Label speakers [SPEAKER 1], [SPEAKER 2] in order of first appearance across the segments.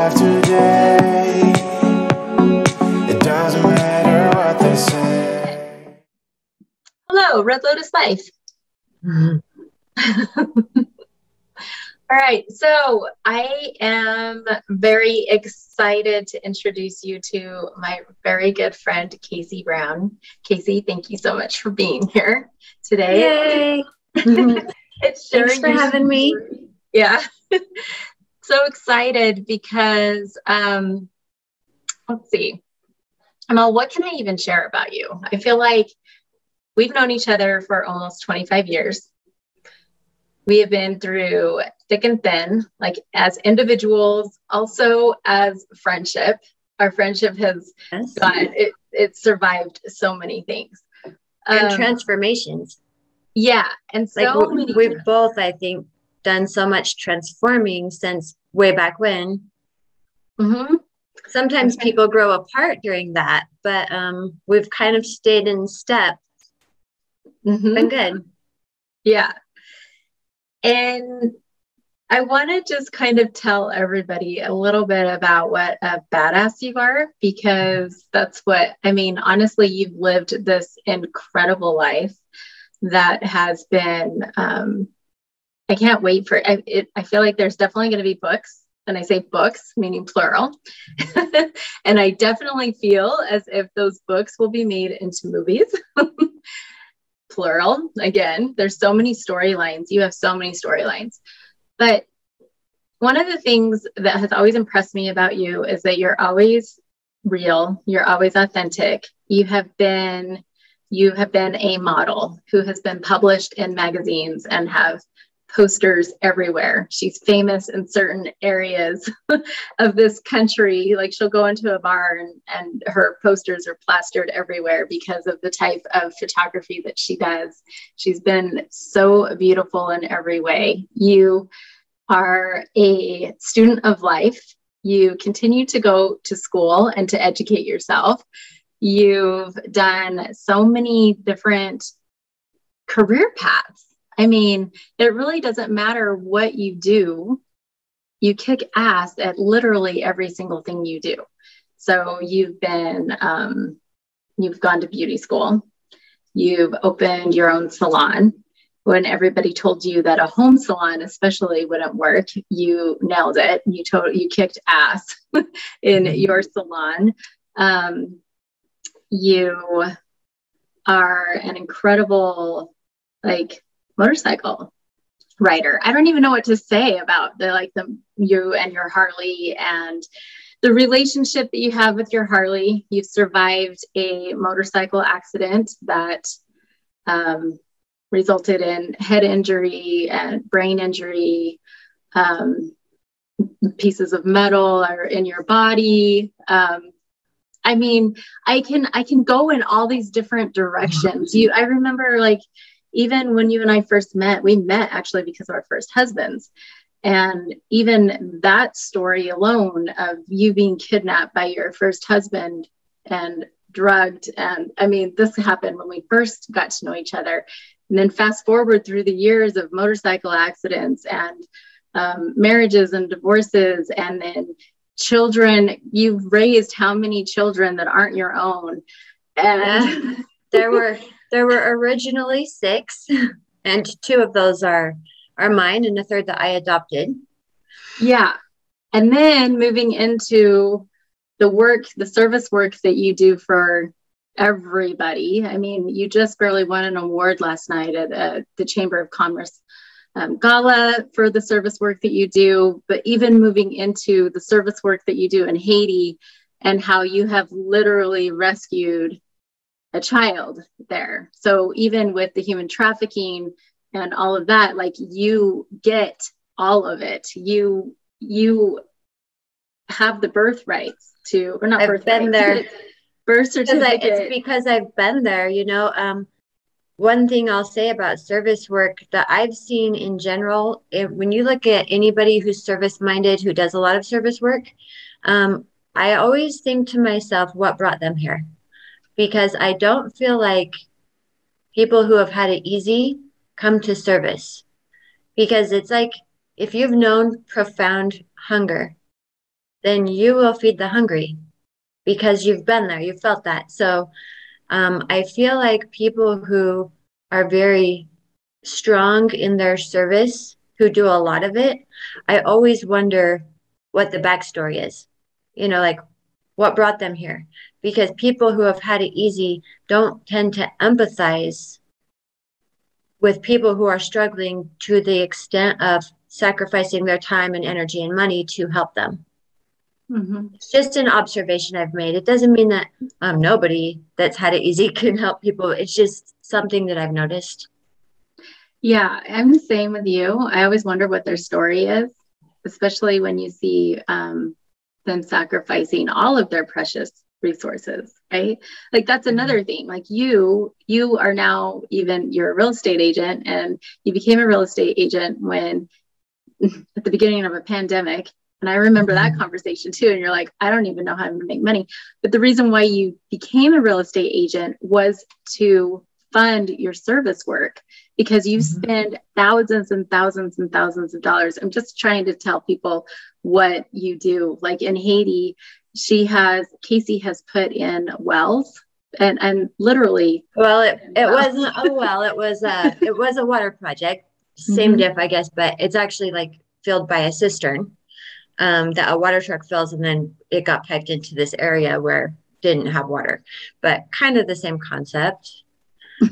[SPEAKER 1] alive today. It doesn't matter what they say.
[SPEAKER 2] Hello, Red Lotus Life. All right, so I am very excited to introduce you to my very good friend, Casey Brown. Casey, thank you so much for being here today.
[SPEAKER 3] Yay! Thanks for having me.
[SPEAKER 2] Yeah, so excited because, let's see, Amal, what can I even share about you? I feel like we've known each other for almost 25 years. We have been through thick and thin, like as individuals, also as friendship. Our friendship has it survived so many things.
[SPEAKER 3] And transformations.
[SPEAKER 2] Yeah. And so
[SPEAKER 3] like we've both, I think, done so much transforming since way back when.
[SPEAKER 2] Mm-hmm.
[SPEAKER 3] Sometimes people grow apart during that, but we've kind of stayed in step.
[SPEAKER 2] Mm-hmm.
[SPEAKER 3] Been good.
[SPEAKER 2] Yeah. And I want to just kind of tell everybody a little bit about what a badass you are, because that's what, I mean, honestly, you've lived this incredible life that has been, I can't wait for it. I feel like there's definitely going to be books, and I say books, meaning plural. And I definitely feel as if those books will be made into movies. Plural. Again, there's so many storylines. You have so many storylines. But one of the things that has always impressed me about you is that you're always real. You're always authentic. You have been a model who has been published in magazines and have posters everywhere. She's famous in certain areas of this country. Like she'll go into a bar and her posters are plastered everywhere because of the type of photography that she does. She's been so beautiful in every way. You are a student of life. You continue to go to school and to educate yourself. You've done so many different career paths. I mean, it really doesn't matter what you do. You kick ass at literally every single thing you do. So you've been, you've gone to beauty school. You've opened your own salon. When everybody told you that a home salon especially wouldn't work, you nailed it. You kicked ass in your salon. You are an incredible, motorcycle rider. I don't even know what to say about you and your Harley and the relationship that you have with your Harley. You've survived a motorcycle accident that resulted in head injury and brain injury. Pieces of metal are in your body. I mean, I can go in all these different directions. I remember even when you and I first met, we met actually because of our first husbands. And even that story alone of you being kidnapped by your first husband and drugged. And I mean, this happened when we first got to know each other. And then fast forward through the years of motorcycle accidents and marriages and divorces, and then children. You've raised how many children that aren't your own? And
[SPEAKER 3] There were originally 6, and 2 of those are mine, and a third that I adopted.
[SPEAKER 2] Yeah. And then moving into the service work that you do for everybody. I mean, you just barely won an award last night at the Chamber of Commerce gala for the service work that you do, but even moving into the service work that you do in Haiti and how you have literally rescued a child there. So even with the human trafficking and all of that, you get all of it. You have the birthrights to, or not
[SPEAKER 3] I've
[SPEAKER 2] birthright,
[SPEAKER 3] been there.
[SPEAKER 2] Birth certificate.
[SPEAKER 3] It's because I've been there, One thing I'll say about service work that I've seen in general, when you look at anybody who's service-minded, who does a lot of service work, I always think to myself, what brought them here? Because I don't feel like people who have had it easy come to service. Because it's like, if you've known profound hunger, then you will feed the hungry because you've been there, you've felt that. So I feel like people who are very strong in their service, who do a lot of it, I always wonder what the backstory is, like what brought them here. Because people who have had it easy don't tend to empathize with people who are struggling to the extent of sacrificing their time and energy and money to help them.
[SPEAKER 2] Mm-hmm.
[SPEAKER 3] It's just an observation I've made. It doesn't mean that nobody that's had it easy can help people. It's just something that I've noticed.
[SPEAKER 2] Yeah, I'm the same with you. I always wonder what their story is, especially when you see them sacrificing all of their precious resources, right? Like that's another thing. Like you are now you're a real estate agent, and you became a real estate agent when at the beginning of a pandemic. And I remember that conversation too. And you're like, I don't even know how to make money. But the reason why you became a real estate agent was to fund your service work, because you spend thousands and thousands and thousands of dollars. I'm just trying to tell people what you do. Like in Haiti, Casey has put in wells and literally.
[SPEAKER 3] Well, it wasn't a well, it was a water project, same diff, I guess, but it's actually like filled by a cistern that a water truck fills, and then it got piped into this area where didn't have water, but kind of the same concept.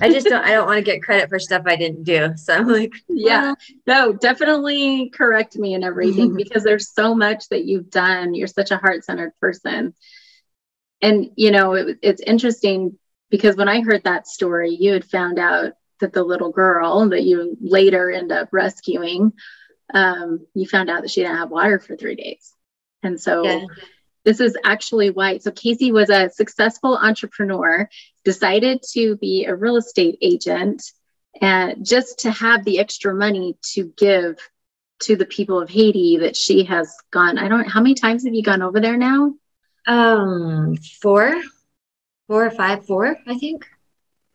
[SPEAKER 3] I don't want to get credit for stuff I didn't do. So I'm like,
[SPEAKER 2] yeah, no, definitely correct me and everything, because there's so much that you've done. You're such a heart-centered person. And, it's interesting because when I heard that story, you had found out that the little girl that you later end up rescuing, you found out that she didn't have water for 3 days. And so this is actually why. So Casey was a successful entrepreneur, decided to be a real estate agent, and just to have the extra money to give to the people of Haiti that she has gone. How many times have you gone over there now?
[SPEAKER 3] 4 or 5, I think.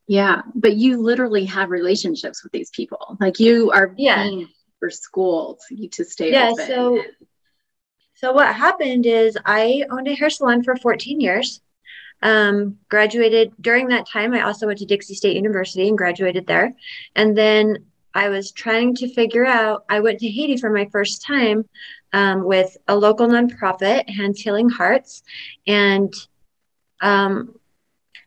[SPEAKER 2] Yeah. But you literally have relationships with these people. Like you are paying for school to stay open.
[SPEAKER 3] So what happened is I owned a hair salon for 14 years. Graduated during that time. I also went to Dixie State University and graduated there. And then I was trying to figure out, I went to Haiti for my first time with a local nonprofit, Hands Healing Hearts. And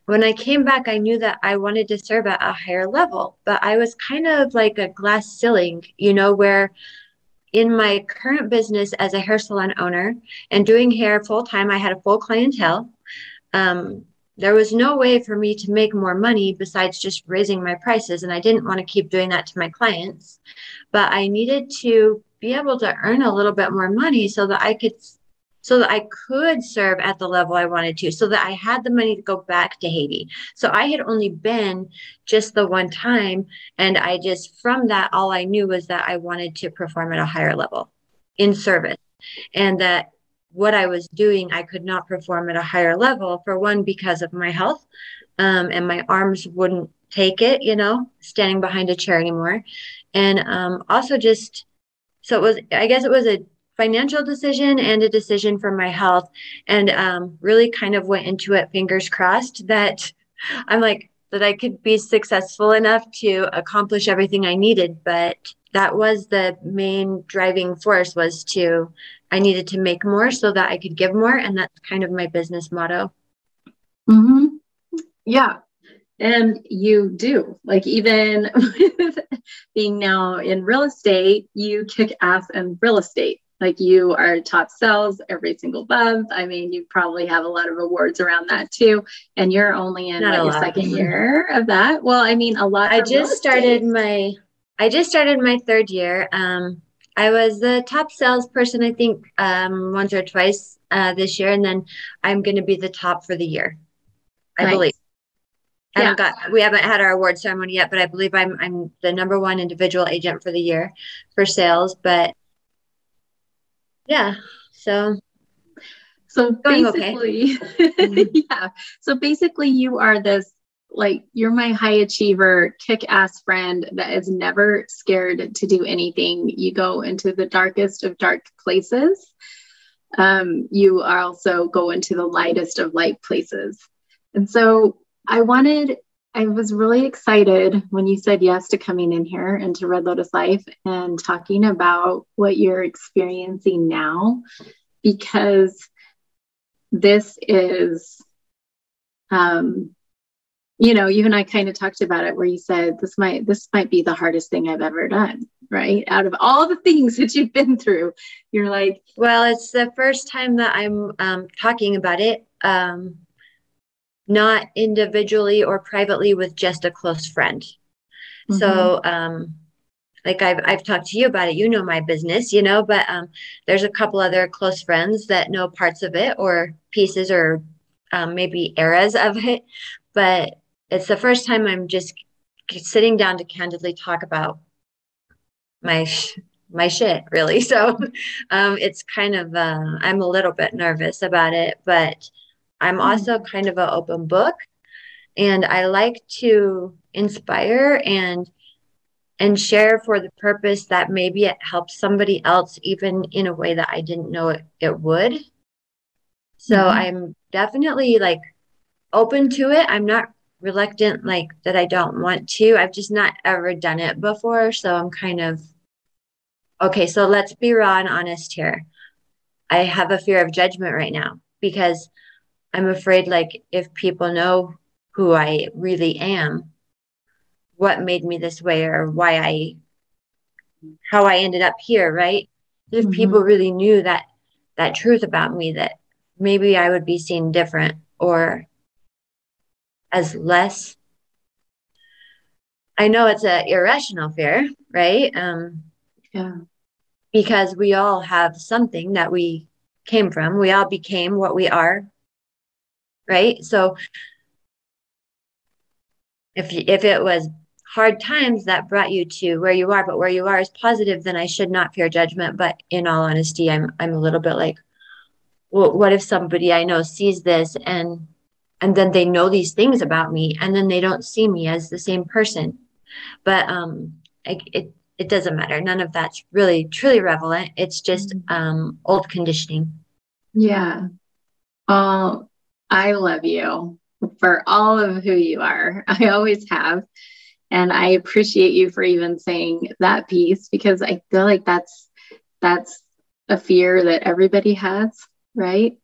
[SPEAKER 3] when I came back, I knew that I wanted to serve at a higher level, but I was kind of like a glass ceiling, where in my current business as a hair salon owner and doing hair full time, I had a full clientele. There was no way for me to make more money besides just raising my prices. And I didn't want to keep doing that to my clients, but I needed to be able to earn a little bit more money so that I could serve at the level I wanted to, so that I had the money to go back to Haiti. So I had only been just the one time. And from that, all I knew was that I wanted to perform at a higher level in service, and that what I was doing, I could not perform at a higher level, for one, because of my health, and my arms wouldn't take it, standing behind a chair anymore. And also so it was a financial decision and a decision for my health, and really kind of went into it fingers crossed that that I could be successful enough to accomplish everything I needed. But that was the main driving force, I needed to make more so that I could give more. And that's kind of my business motto.
[SPEAKER 2] Mm-hmm. Yeah. And you do, like, even with being now in real estate, you kick ass in real estate. Like you are top sales every single month. I mean, you probably have a lot of awards around that too. And you're only in your second year of that. Well, I mean, a lot.
[SPEAKER 3] I just started my 3rd year. I was the top salesperson, I think, once or twice this year. And then I'm going to be the top for the year, I believe. We haven't had our award ceremony yet, but I believe I'm the number 1 individual agent for the year for sales. But yeah, so
[SPEAKER 2] basically, yeah. So basically you are this, like, you're my high achiever, kick-ass friend that is never scared to do anything. You go into the darkest of dark places. you are also go into the lightest of light places. And so I was really excited when you said yes to coming in here and to Red Lotus Life and talking about what you're experiencing now, because this is, you and I kind of talked about it where you said this might be the hardest thing I've ever done, right? Out of all the things that you've been through, you're like,
[SPEAKER 3] well, it's the first time that I'm talking about it, not individually or privately with just a close friend. Mm-hmm. So, like I've talked to you about it, my business, but there's a couple other close friends that know parts of it or pieces or maybe eras of it, but it's the first time I'm just sitting down to candidly talk about my shit, really. So it's kind of, I'm a little bit nervous about it, but I'm also kind of an open book, and I like to inspire and share for the purpose that maybe it helps somebody else, even in a way that I didn't know it would. So I'm definitely like open to it. I'm not reluctant, like that I don't want to. I've just not ever done it before. So I'm kind of, okay, so let's be raw and honest here. I have a fear of judgment right now because I'm afraid, like, if people know who I really am, what made me this way or how I ended up here, right? If people really knew that truth about me, that maybe I would be seen different or as less. I know it's an irrational fear, right?
[SPEAKER 2] Yeah.
[SPEAKER 3] Because we all have something that we came from. We all became what we are, right? So if it was hard times that brought you to where you are, but where you are is positive, then I should not fear judgment. But in all honesty, I'm a little bit like, well, what if somebody I know sees this and then they know these things about me and then they don't see me as the same person? But it doesn't matter. None of that's really truly relevant. It's just old conditioning.
[SPEAKER 2] Yeah. Oh, I love you for all of who you are. I always have. And I appreciate you for even saying that piece, because I feel like that's a fear that everybody has, right?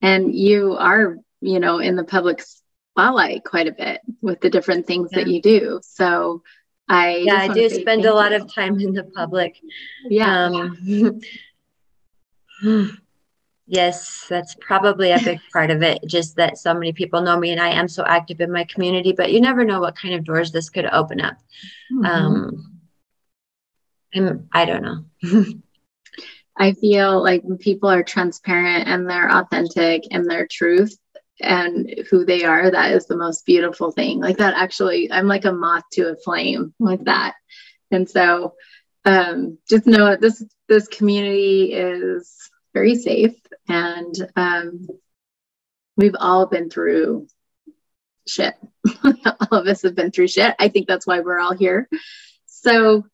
[SPEAKER 2] And you are, in the public spotlight quite a bit with the different things that you do. So I
[SPEAKER 3] do spend a lot of time in the public.
[SPEAKER 2] Yeah.
[SPEAKER 3] Yes, that's probably a big part of it. Just that so many people know me and I am so active in my community, but you never know what kind of doors this could open up. And I don't know.
[SPEAKER 2] I feel like when people are transparent and they're authentic and their truth and who they are, that is the most beautiful thing. Like that, actually, I'm like a moth to a flame like that. And so just know this community is very safe, and we've all been through shit. All of us have been through shit. I think that's why we're all here. So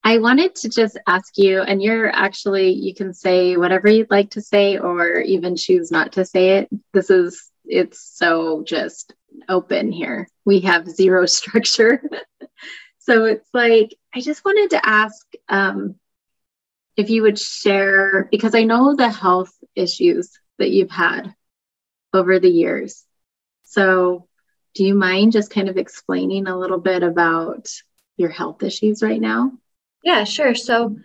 [SPEAKER 2] I wanted to just ask you, and you can say whatever you'd like to say or even choose not to say it. It's so just open here. We have zero structure. So it's like, I just wanted to ask if you would share, because I know the health issues that you've had over the years. So do you mind just kind of explaining a little bit about your health issues right now?
[SPEAKER 3] Yeah, sure. So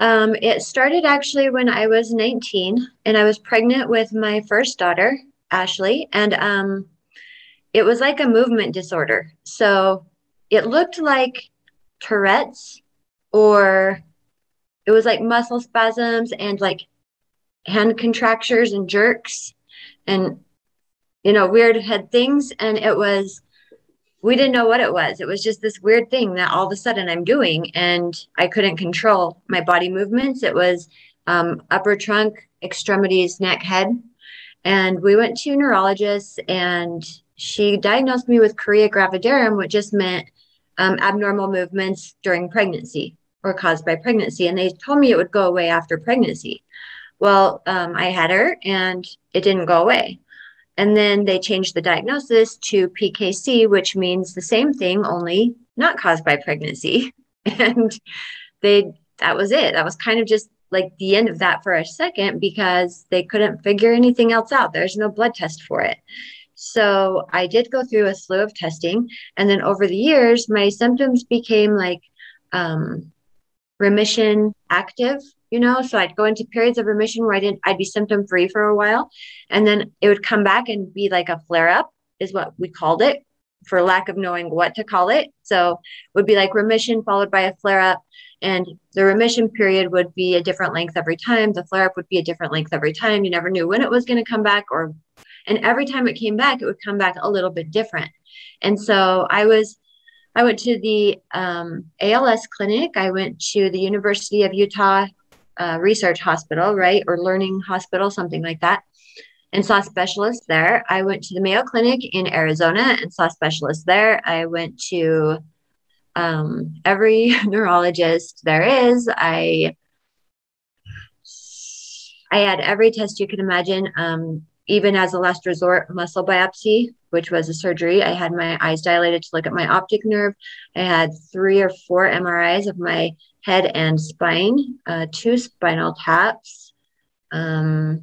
[SPEAKER 3] it started actually when I was 19 and I was pregnant with my first daughter, Ashley, and it was like a movement disorder. So it looked like Tourette's, or it was like muscle spasms and like hand contractures and jerks and, weird head things. And we didn't know what it was. It was just this weird thing that all of a sudden I'm doing, and I couldn't control my body movements. It was upper trunk, extremities, neck, head. And we went to a neurologist, and she diagnosed me with chorea gravidarum, which just meant abnormal movements during pregnancy or caused by pregnancy. And they told me it would go away after pregnancy. Well, I had her and it didn't go away. And then they changed the diagnosis to PKC, which means the same thing, only not caused by pregnancy. And that was it. That was kind of just like the end of that for a second because they couldn't figure anything else out. There's no blood test for it. So I did go through a slew of testing. And then over the years, my symptoms became like remission active, so I'd go into periods of remission where I'd be symptom free for a while. And then it would come back and be like a flare up is what we called it for lack of knowing what to call it. So it would be like remission followed by a flare up. And the remission period would be a different length every time. The flare up would be a different length every time. You never knew when it was going to come back and every time it came back, it would come back a little bit different. And so I went to the ALS clinic. I went to the University of Utah Research Hospital, right? Or Learning Hospital, something like that, and saw specialists there. I went to the Mayo Clinic in Arizona and saw specialists there. I went to every neurologist there is. I had every test you can imagine. Even as a last resort, muscle biopsy, which was a surgery. I had my eyes dilated to look at my optic nerve. I had 3 or 4 MRIs of my head and spine, 2 spinal taps, a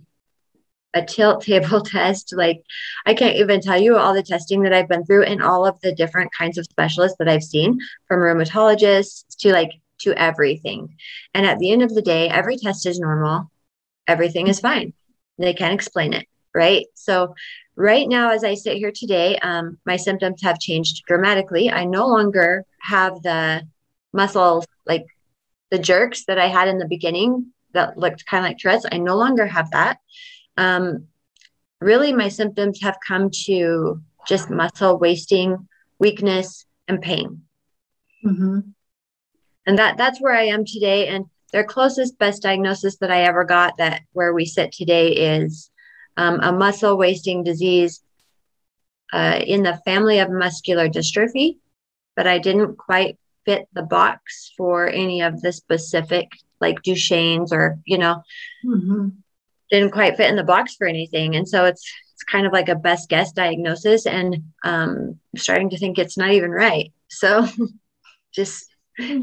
[SPEAKER 3] tilt table test. Like, I can't even tell you all the testing that I've been through and all of the different kinds of specialists that I've seen, from rheumatologists to everything. And at the end of the day, every test is normal. Everything is fine. They can't explain it. Right. So right now, as I sit here today, my symptoms have changed dramatically. I no longer have the muscles, like the jerks that I had in the beginning that looked kind of like Tourette's. I no longer have that. Really, my symptoms have come to just muscle wasting, weakness, and pain.
[SPEAKER 2] Mm-hmm.
[SPEAKER 3] And that's where I am today. And their closest, best diagnosis that I ever got, that where we sit today, is a muscle wasting disease in the family of muscular dystrophy, but I didn't quite fit the box for any of the specific, like Duchenne's or,
[SPEAKER 2] Mm-hmm.
[SPEAKER 3] didn't quite fit in the box for anything. And so it's kind of like a best guess diagnosis. And I'm starting to think it's not even right. So just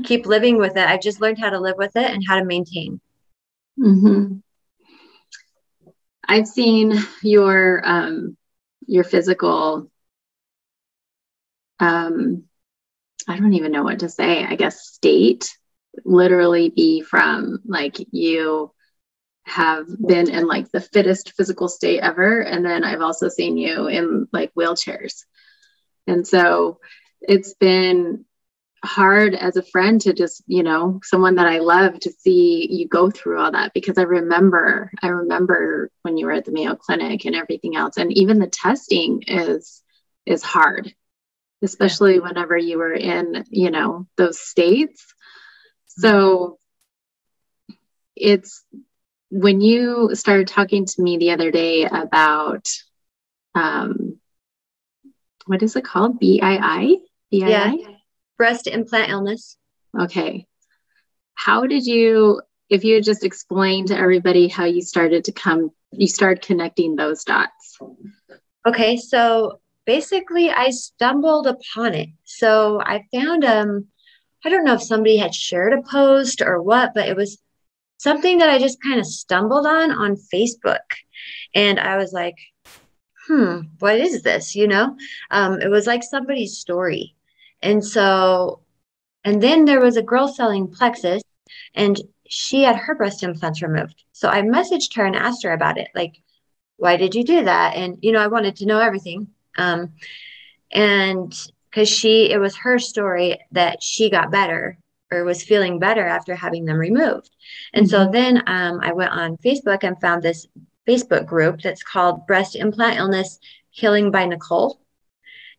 [SPEAKER 3] keep living with it. I've just learned how to live with it and how to maintain.
[SPEAKER 2] Mm-hmm. I've seen your physical, I don't even know what to say, I guess, state literally be from like you have been in like the fittest physical state ever. And then I've also seen you in like wheelchairs. And so it's been hard as a friend to just, someone that I love, to see you go through all that, because I remember when you were at the Mayo Clinic and everything else. And even the testing is hard, especially whenever you were in, those states. So it's when you started talking to me the other day about, what is it called? BII?
[SPEAKER 3] Yeah. Breast Implant Illness.
[SPEAKER 2] Okay. How did if you had just explained to everybody how you started connecting those dots?
[SPEAKER 3] Okay. So basically I stumbled upon it. So I found, I don't know if somebody had shared a post or what, but it was something that I just kind of stumbled on Facebook. And I was like, what is this? It was like somebody's story. And then there was a girl selling Plexus, and she had her breast implants removed. So I messaged her and asked her about it. Like, why did you do that? And, I wanted to know everything. And because it was her story that she got better or was feeling better after having them removed. And so then I went on Facebook and found this Facebook group that's called Breast Implant Illness Healing by Nicole.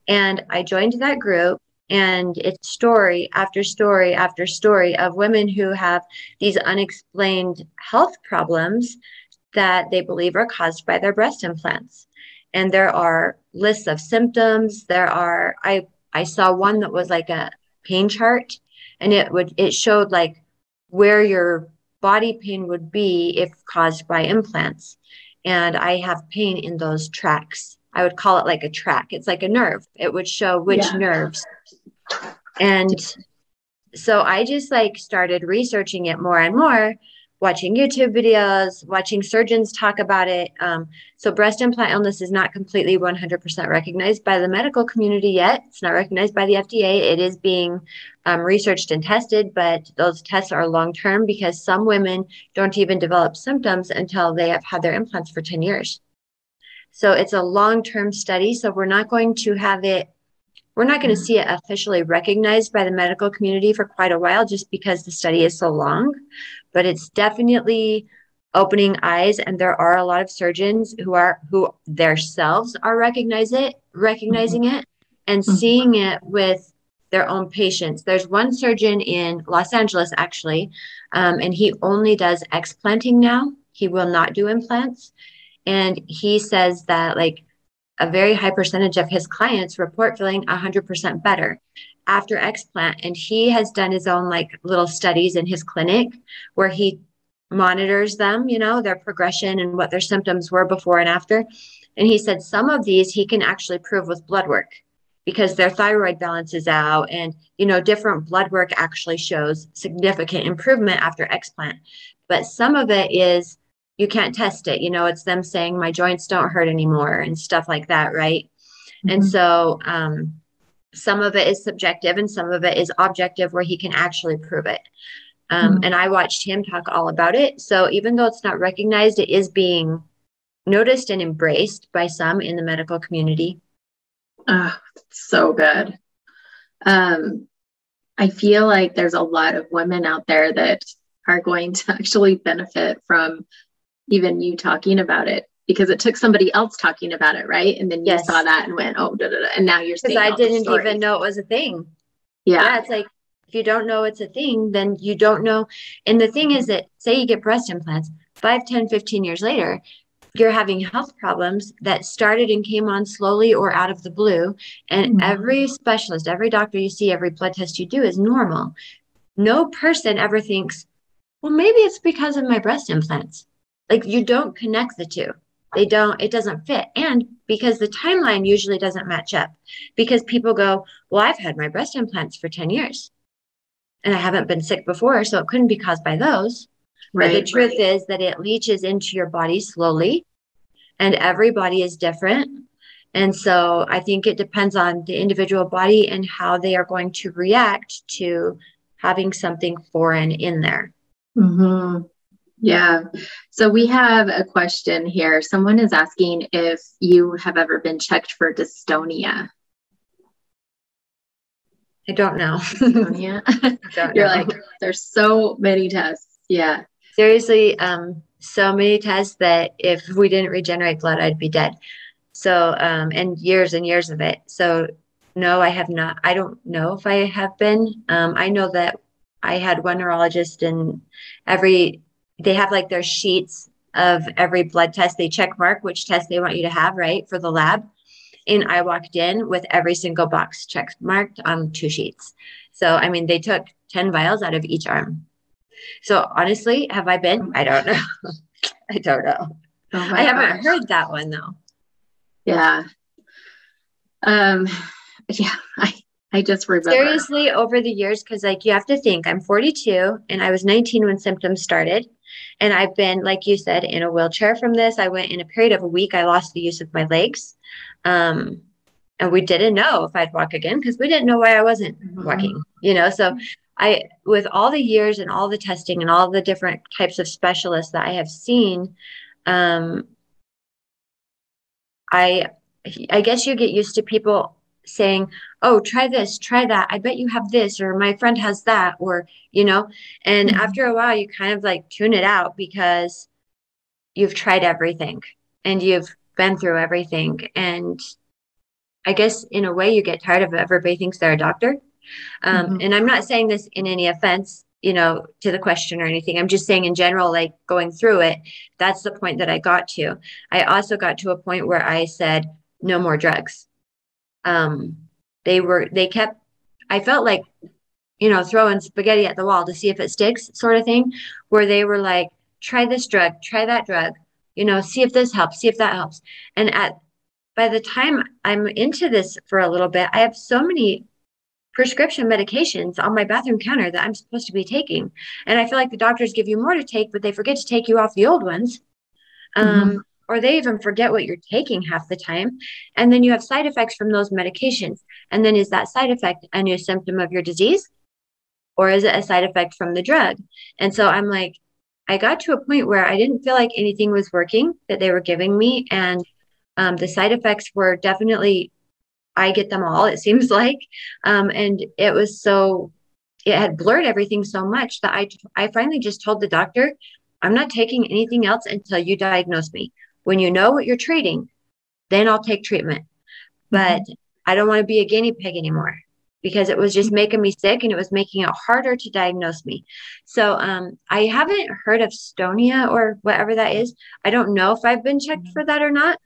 [SPEAKER 3] And I joined that group. And it's story after story after story of women who have these unexplained health problems that they believe are caused by their breast implants. And there are lists of symptoms. I saw one that was like a pain chart, and it showed like where your body pain would be if caused by implants. And I have pain in those tracts. I would call it like a track. It's like a nerve. It would show which nerves. And so I just like started researching it more and more, watching YouTube videos, watching surgeons talk about it. So breast implant illness is not completely 100% recognized by the medical community yet. It's not recognized by the FDA. It is being researched and tested, but those tests are long-term because some women don't even develop symptoms until they have had their implants for 10 years. So it's a long-term study. So we're not going to have it, we're not going to see it officially recognized by the medical community for quite a while just because the study is so long, but it's definitely opening eyes. And there are a lot of surgeons who themselves are recognizing it and seeing it with their own patients. There's one surgeon in Los Angeles, actually, and he only does explanting now. He will not do implants. And he says that like a very high percentage of his clients report feeling 100% better after explant. And he has done his own like little studies in his clinic where he monitors them, you know, their progression and what their symptoms were before and after. And he said some of these he can actually prove with blood work because their thyroid balance is out and, you know, different blood work actually shows significant improvement after explant. But some of it is, you can't test it. You know, it's them saying my joints don't hurt anymore and stuff like that. Right. And so some of it is subjective and some of it is objective where he can actually prove it. And I watched him talk all about it. So even though it's not recognized, it is being noticed and embraced by some in the medical community.
[SPEAKER 2] So good. I feel like there's a lot of women out there that are going to actually benefit from even you talking about it because it took somebody else talking about it, right? And then you saw that and went, oh, da, da, da. And now you're saying
[SPEAKER 3] I didn't even know it was a thing. Yeah, it's like if you don't know it's a thing, then you don't know. And the thing is that say you get breast implants 5, 10, 15 years later, you're having health problems that started and came on slowly or out of the blue. And every specialist, every doctor you see, every blood test you do is normal. No person ever thinks, well, maybe it's because of my breast implants. Like you don't connect the two. It doesn't fit. And because the timeline usually doesn't match up because people go, well, I've had my breast implants for 10 years and I haven't been sick before. So it couldn't be caused by those. Right. But the truth is that it leaches into your body slowly and every body is different. And so I think it depends on the individual body and how they are going to react to having something foreign in there.
[SPEAKER 2] Yeah. So we have a question here. Someone is asking if you have ever been checked for dystonia.
[SPEAKER 3] I don't know.
[SPEAKER 2] Dystonia? You're like, there's so many tests. Yeah.
[SPEAKER 3] Seriously, so many tests that if we didn't regenerate blood, I'd be dead. So, and years of it. So no, I have not. I don't know if I have been. I know that I had one neurologist and they have like their sheets of every blood test. They check mark which test they want you to have, right, for the lab. And I walked in with every single box check marked on 2 sheets. So, I mean, they took 10 vials out of each arm. So honestly, have I been? I don't know. I don't know. I haven't heard that one though.
[SPEAKER 2] Yeah. Yeah. I just remember.
[SPEAKER 3] Seriously, over the years, because like you have to think, I'm 42 and I was 19 when symptoms started. And I've been, like you said, in a wheelchair from this. I went in a period of a week. I lost the use of my legs. And we didn't know if I'd walk again because we didn't know why I wasn't walking, you know? So with all the years and all the testing and all the different types of specialists that I have seen, I guess you get used to people saying, oh, try this, try that. I bet you have this, or my friend has that, or, you know, and after a while you kind of like tune it out because you've tried everything and you've been through everything. And I guess in a way you get tired of it. Everybody thinks they're a doctor. And I'm not saying this in any offense, you know, to the question or anything. I'm just saying in general, like going through it, that's the point that I got to. I also got to a point where I said, no more drugs. I felt like throwing spaghetti at the wall to see if it sticks sort of thing, where they were like, try this drug, try that drug, see if this helps, see if that helps. And by the time I'm into this for a little bit, I have so many prescription medications on my bathroom counter that I'm supposed to be taking. And I feel like the doctors give you more to take, but they forget to take you off the old ones. Or they even forget what you're taking half the time. And then you have side effects from those medications. And then is that side effect a new symptom of your disease? Or is it a side effect from the drug? And so I'm like, I got to a point where I didn't feel like anything was working that they were giving me. And the side effects were definitely, I get them all, it seems like. And it had blurred everything so much that I finally just told the doctor, I'm not taking anything else until you diagnose me. When you know what you're treating, then I'll take treatment. But I don't want to be a guinea pig anymore, because it was just making me sick and it was making it harder to diagnose me. So I haven't heard of stonia or whatever that is. I don't know if I've been checked for that or not.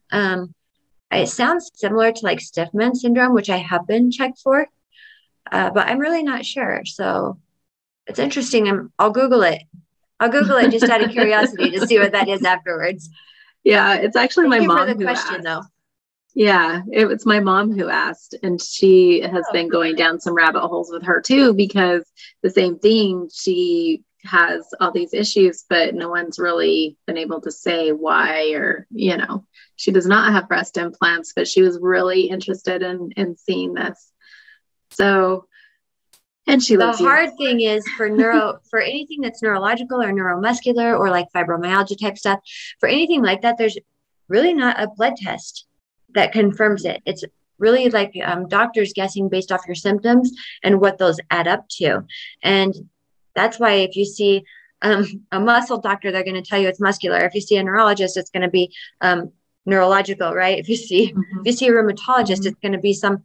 [SPEAKER 3] It sounds similar to like Stiffman syndrome, which I have been checked for, but I'm really not sure. So it's interesting. I'll Google it. I'll Google it just out of curiosity to see what that is afterwards.
[SPEAKER 2] Yeah, it's actually my mom
[SPEAKER 3] for the
[SPEAKER 2] who
[SPEAKER 3] question,
[SPEAKER 2] asked.
[SPEAKER 3] though.
[SPEAKER 2] Yeah, it was my mom who asked, and she has been going down some rabbit holes with her too, because the same thing, she has all these issues, but no one's really been able to say why, or, she does not have breast implants, but she was really interested in seeing this. So, and she
[SPEAKER 3] the
[SPEAKER 2] loves you.
[SPEAKER 3] hard thing is for anything that's neurological or neuromuscular or like fibromyalgia type stuff, for anything like that, there's really not a blood test that confirms it. It's really like doctors guessing based off your symptoms and what those add up to. And that's why if you see a muscle doctor, they're going to tell you it's muscular. If you see a neurologist, it's going to be neurological, right? If you see a rheumatologist, it's going to be some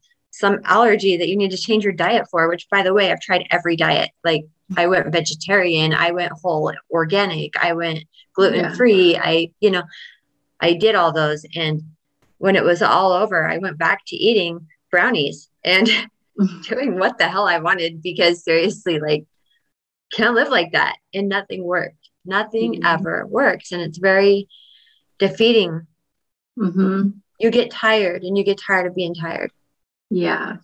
[SPEAKER 3] allergy that you need to change your diet for, which, by the way, I've tried every diet. Like I went vegetarian, I went whole organic, I went gluten-free. Yeah. I did all those. And when it was all over, I went back to eating brownies and doing what the hell I wanted, because seriously, like, can't live like that. And nothing worked. Nothing ever works. And it's very defeating. You get tired, and you get tired of being tired.
[SPEAKER 2] Yeah.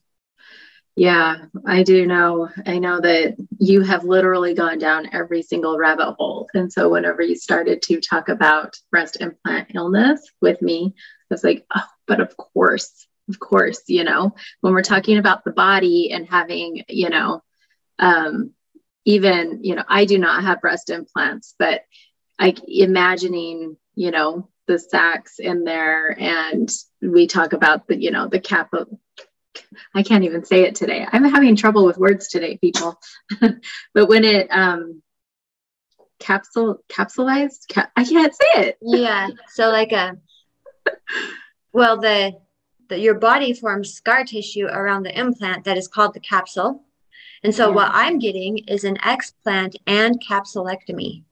[SPEAKER 2] Yeah, I do know. I know that you have literally gone down every single rabbit hole. And so whenever you started to talk about breast implant illness with me, I was like, oh, but of course, when we're talking about the body and having, even, I do not have breast implants, but imagining, the sacs in there, and we talk about the cap of, I can't even say it today. I'm having trouble with words today, people. But when it capsulized, I can't say it.
[SPEAKER 3] Yeah. So like your body forms scar tissue around the implant that is called the capsule. And so what I'm getting is an explant and capsulectomy.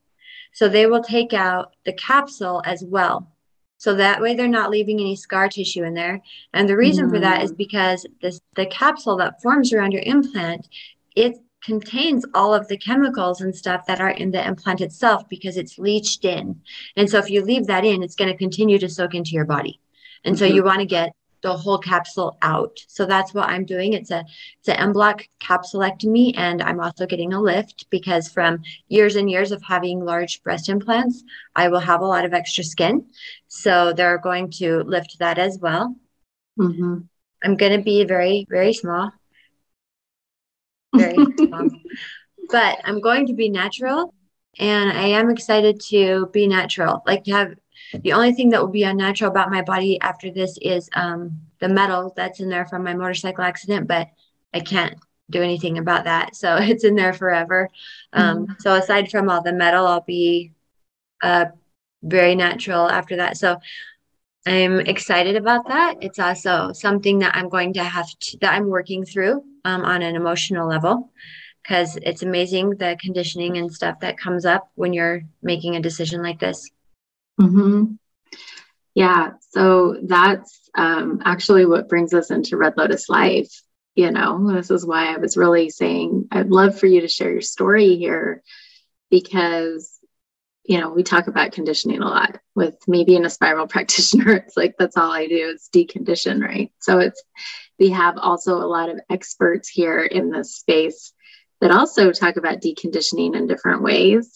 [SPEAKER 3] So they will take out the capsule as well. So that way they're not leaving any scar tissue in there. And the reason for that is because the capsule that forms around your implant, it contains all of the chemicals and stuff that are in the implant itself, because it's leached in. And so if you leave that in, it's going to continue to soak into your body. And so you want to get the whole capsule out. So that's what I'm doing. It's an en bloc capsulectomy, and I'm also getting a lift, because from years and years of having large breast implants, I will have a lot of extra skin. So they're going to lift that as well. I'm going to be very, very small. Very small. But I'm going to be natural, and I am excited to be natural. Like, to have the only thing that will be unnatural about my body after this is the metal that's in there from my motorcycle accident, but I can't do anything about that. So it's in there forever. So aside from all the metal, I'll be very natural after that. So I'm excited about that. It's also something that I'm going to that I'm working through on an emotional level, because it's amazing the conditioning and stuff that comes up when you're making a decision like this.
[SPEAKER 2] Yeah. So that's actually what brings us into Red Lotus Life. This is why I was really saying I'd love for you to share your story here, because we talk about conditioning a lot. With me being a spiral practitioner, it's like that's all I do is decondition, right? So we have also a lot of experts here in this space that also talk about deconditioning in different ways.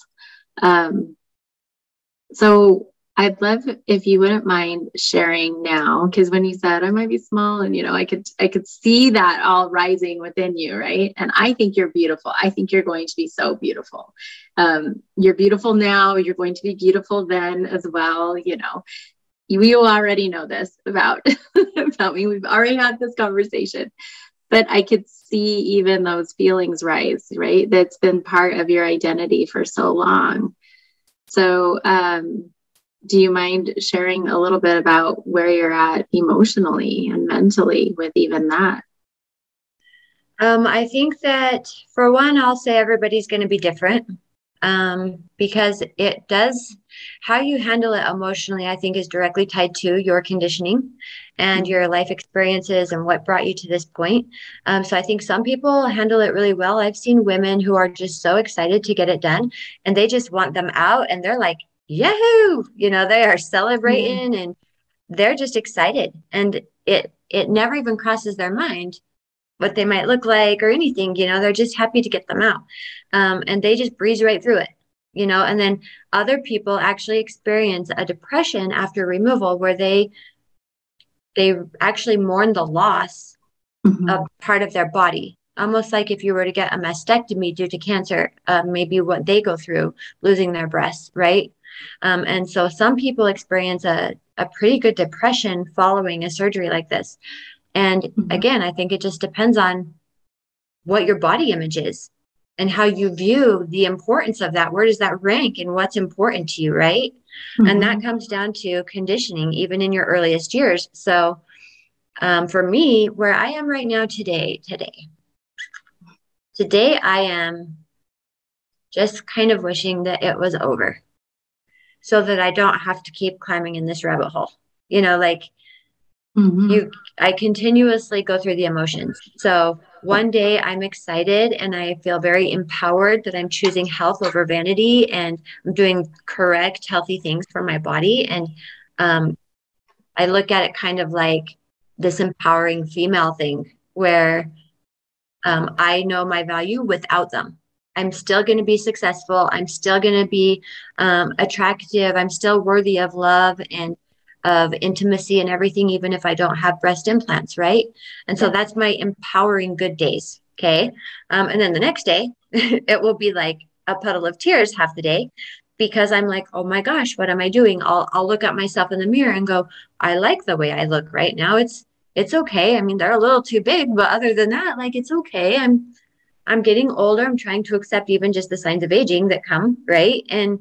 [SPEAKER 2] So I'd love if you wouldn't mind sharing now, because when you said I might be small, and I could see that all rising within you, right? And I think you're beautiful. I think you're going to be so beautiful. You're beautiful now. You're going to be beautiful then as well. We already know this about me. We've already had this conversation, but I could see even those feelings rise, right? That's been part of your identity for so long. So, do you mind sharing a little bit about where you're at emotionally and mentally with even that?
[SPEAKER 3] I think that for one, I'll say everybody's going to be different, because how you handle it emotionally, I think is directly tied to your conditioning and your life experiences and what brought you to this point. So I think some people handle it really well. I've seen women who are just so excited to get it done, and they just want them out, and they're like, yahoo, they are celebrating and they're just excited, and it never even crosses their mind what they might look like or anything. They're just happy to get them out, and they just breeze right through it. And then other people actually experience a depression after removal, where they actually mourn the loss of part of their body, almost like if you were to get a mastectomy due to cancer, maybe what they go through losing their breasts, right? And so some people experience a pretty good depression following a surgery like this. And again, I think it just depends on what your body image is and how you view the importance of that. Where does that rank and what's important to you, right? And that comes down to conditioning, even in your earliest years. So for me, where I am right now today, I am just kind of wishing that it was over, so that I don't have to keep climbing in this rabbit hole. I continuously go through the emotions. So one day I'm excited and I feel very empowered that I'm choosing health over vanity, and I'm doing correct, healthy things for my body. And I look at it kind of like this empowering female thing, where I know my value without them. I'm still going to be successful. I'm still going to be attractive. I'm still worthy of love and of intimacy and everything, even if I don't have breast implants, right? And so that's my empowering good days. Okay. And then the next day, it will be like a puddle of tears half the day, because I'm like, oh my gosh, what am I doing? I'll look at myself in the mirror and go, I like the way I look right now. It's okay. I mean, they're a little too big, but other than that, like, it's okay. I'm getting older. I'm trying to accept even just the signs of aging that come, right? And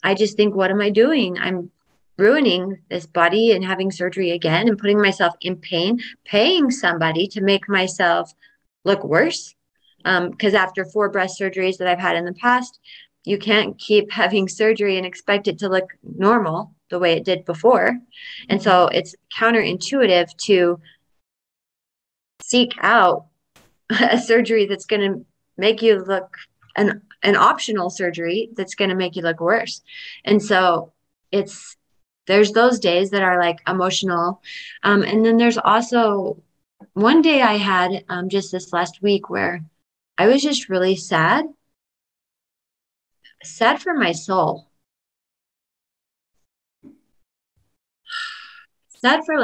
[SPEAKER 3] I just think, what am I doing? I'm ruining this body and having surgery again and putting myself in pain, paying somebody to make myself look worse. Because after 4 breast surgeries that I've had in the past, you can't keep having surgery and expect it to look normal the way it did before. And so it's counterintuitive to seek out a surgery that's going to make you look an optional surgery that's going to make you look worse. And so there's those days that are like emotional. And then there's also one day I had just this last week where I was just really sad for my soul, sad for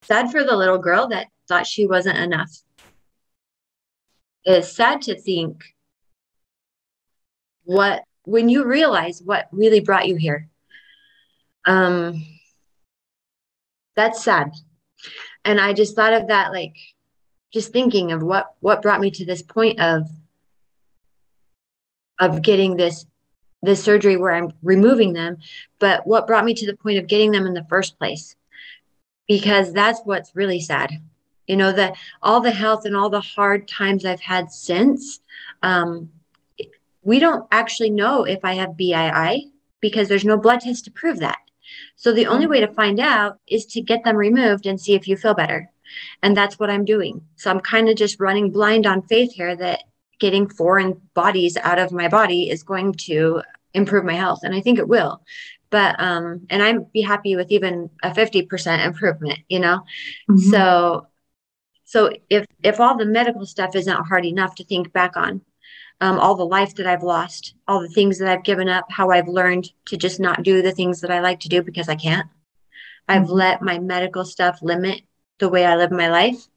[SPEAKER 3] sad for the little girl that thought she wasn't enough. It's sad to think when you realize what really brought you here. That's sad. And I just thought of that, like, just thinking of what brought me to this point of getting this surgery where I'm removing them, but what brought me to the point of getting them in the first place. Because that's what's really sad. That all the health and all the hard times I've had since, we don't actually know if I have BII, because there's no blood test to prove that. So the only way to find out is to get them removed and see if you feel better. And that's what I'm doing. So I'm kind of just running blind on faith here that getting foreign bodies out of my body is going to improve my health. And I think it will. But, and I'd be happy with even a 50% improvement, you know?
[SPEAKER 2] Mm-hmm.
[SPEAKER 3] So if all the medical stuff isn't hard enough to think back on, all the life that I've lost, all the things that I've given up, how I've learned to just not do the things that I like to do because I can't. I've
[SPEAKER 2] Mm-hmm.
[SPEAKER 3] let my medical stuff limit the way I live my life.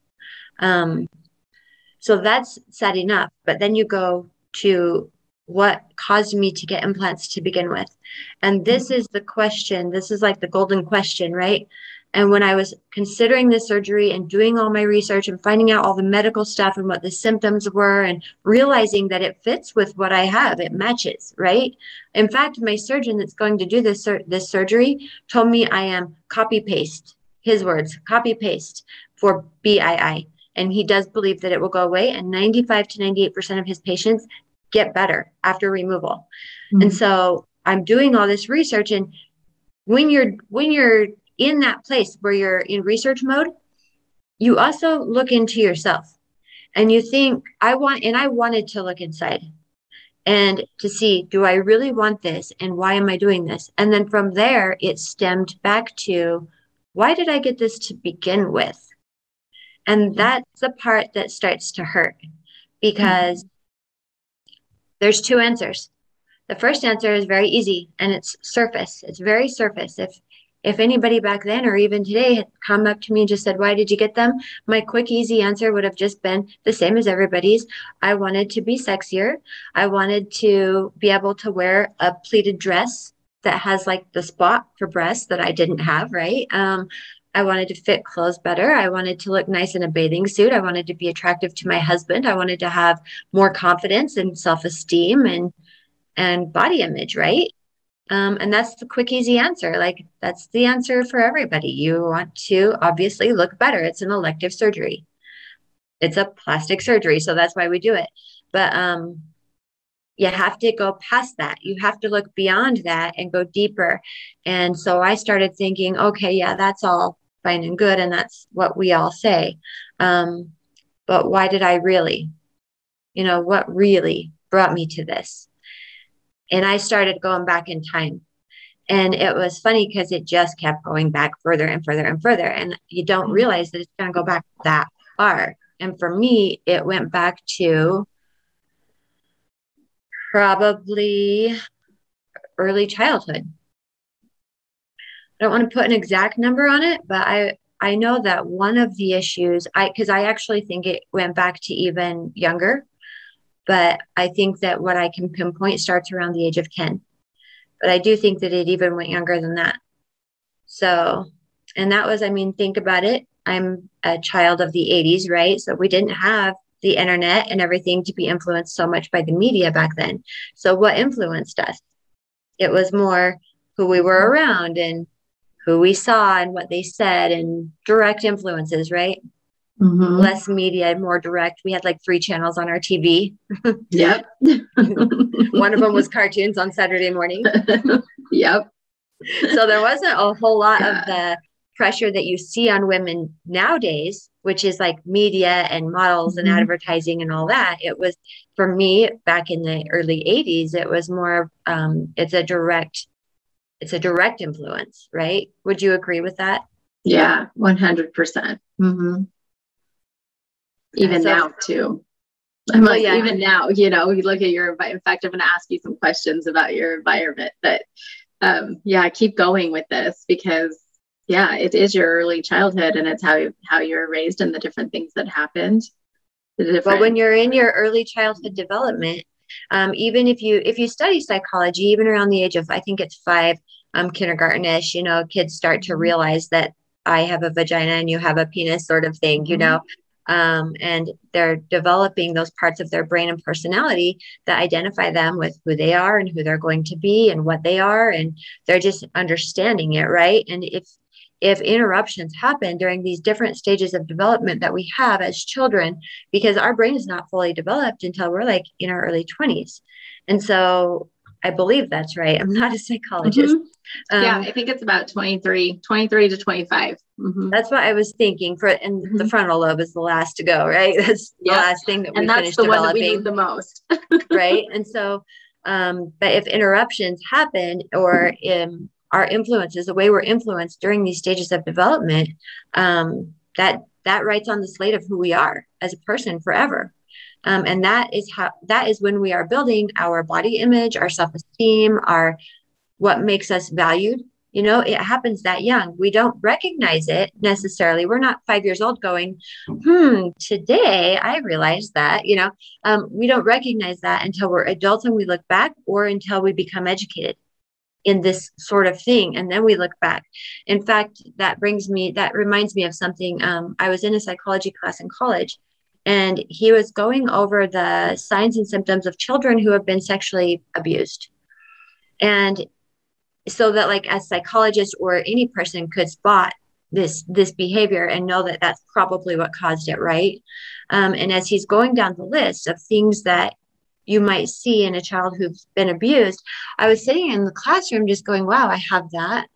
[SPEAKER 3] So that's sad enough. But then you go to what caused me to get implants to begin with. And this is the question. This is like the golden question, right? And when I was considering this surgery and doing all my research and finding out all the medical stuff and what the symptoms were and realizing that it fits with what I have, it matches, right? In fact, my surgeon that's going to do this surgery told me I am copy paste, his words, copy paste for BII. And he does believe that it will go away. And 95 to 98% of his patients get better after removal. Mm-hmm. And so I'm doing all this research. And when you're in that place where you're in research mode, you also look into yourself and you think, I wanted to look inside and to see, do I really want this? And why am I doing this? And then from there, it stemmed back to, why did I get this to begin with? And that's the part that starts to hurt because there's two answers. The first answer is very easy and it's surface. It's very surface. If anybody back then or even today had come up to me and just said, why did you get them? My quick, easy answer would have just been the same as everybody's. I wanted to be sexier. I wanted to be able to wear a pleated dress that has like the spot for breasts that I didn't have, right? I wanted to fit clothes better. I wanted to look nice in a bathing suit. I wanted to be attractive to my husband. I wanted to have more confidence and self-esteem and body image, right? And that's the quick, easy answer. Like that's the answer for everybody. You want to obviously look better. It's an elective surgery. It's a plastic surgery. So that's why we do it. But you have to go past that. You have to look beyond that and go deeper. And so I started thinking, okay, yeah, that's all fine and good. And that's what we all say. But why did I really, what really brought me to this? And I started going back in time. And it was funny because it just kept going back further and further and further. And you don't realize that it's going to go back that far. And for me, it went back to probably early childhood. I don't want to put an exact number on it, but I know that one of the issues, because I actually think it went back to even younger, but I think that what I can pinpoint starts around the age of 10. But I do think that it even went younger than that. So, and that was, think about it. I'm a child of the 80s, right? So we didn't have the internet and everything to be influenced so much by the media back then. So what influenced us? It was more who we were around and who we saw and what they said and direct influences, right? Mm-hmm. Less media, more direct. We had like 3 channels on our TV.
[SPEAKER 2] Yep.
[SPEAKER 3] One of them was cartoons on Saturday morning.
[SPEAKER 2] Yep.
[SPEAKER 3] So there wasn't a whole lot of the pressure that you see on women nowadays, which is like media and models and advertising and all that. It was, for me, back in the early 80s, it was more, it's a direct influence, right? Would you agree with that?
[SPEAKER 2] Yeah, 100%. Mm-hmm. Even now too. I'm like, even now, you look at your, in fact, I'm going to ask you some questions about your environment, but keep going with this because it is your early childhood and it's how you were raised and the different things that happened.
[SPEAKER 3] But when you're in your early childhood development, even if you study psychology, even around the age of, I think it's 5, kindergarten-ish, kids start to realize that I have a vagina and you have a penis sort of thing, and they're developing those parts of their brain and personality that identify them with who they are and who they're going to be and what they are. And they're just understanding it. Right. And if interruptions happen during these different stages of development that we have as children, because our brain is not fully developed until we're like in our early 20s. And so I believe that's right. I'm not a psychologist.
[SPEAKER 2] Yeah, I think it's about 23 to 25.
[SPEAKER 3] That's what I was thinking and the frontal lobe is the last to go, right? That's the last thing that we finish developing.
[SPEAKER 2] One that we need the most.
[SPEAKER 3] Right. And so, but if interruptions happen or our influences, the way we're influenced during these stages of development, that writes on the slate of who we are as a person forever. And that is when we are building our body image, our self-esteem, what makes us valued. You know, it happens that young. We don't recognize it necessarily. We're not 5 years old going, today I realized that, you know, we don't recognize that until we're adults and we look back, or until we become educated in this sort of thing. And then we look back. In fact, that reminds me of something. I was in a psychology class in college, and he was going over the signs and symptoms of children who have been sexually abused. And so that, like, a psychologist or any person could spot this behavior and know that that's probably what caused it, right? And as he's going down the list of things that you might see in a child who's been abused, I was sitting in the classroom just going, wow, I have that,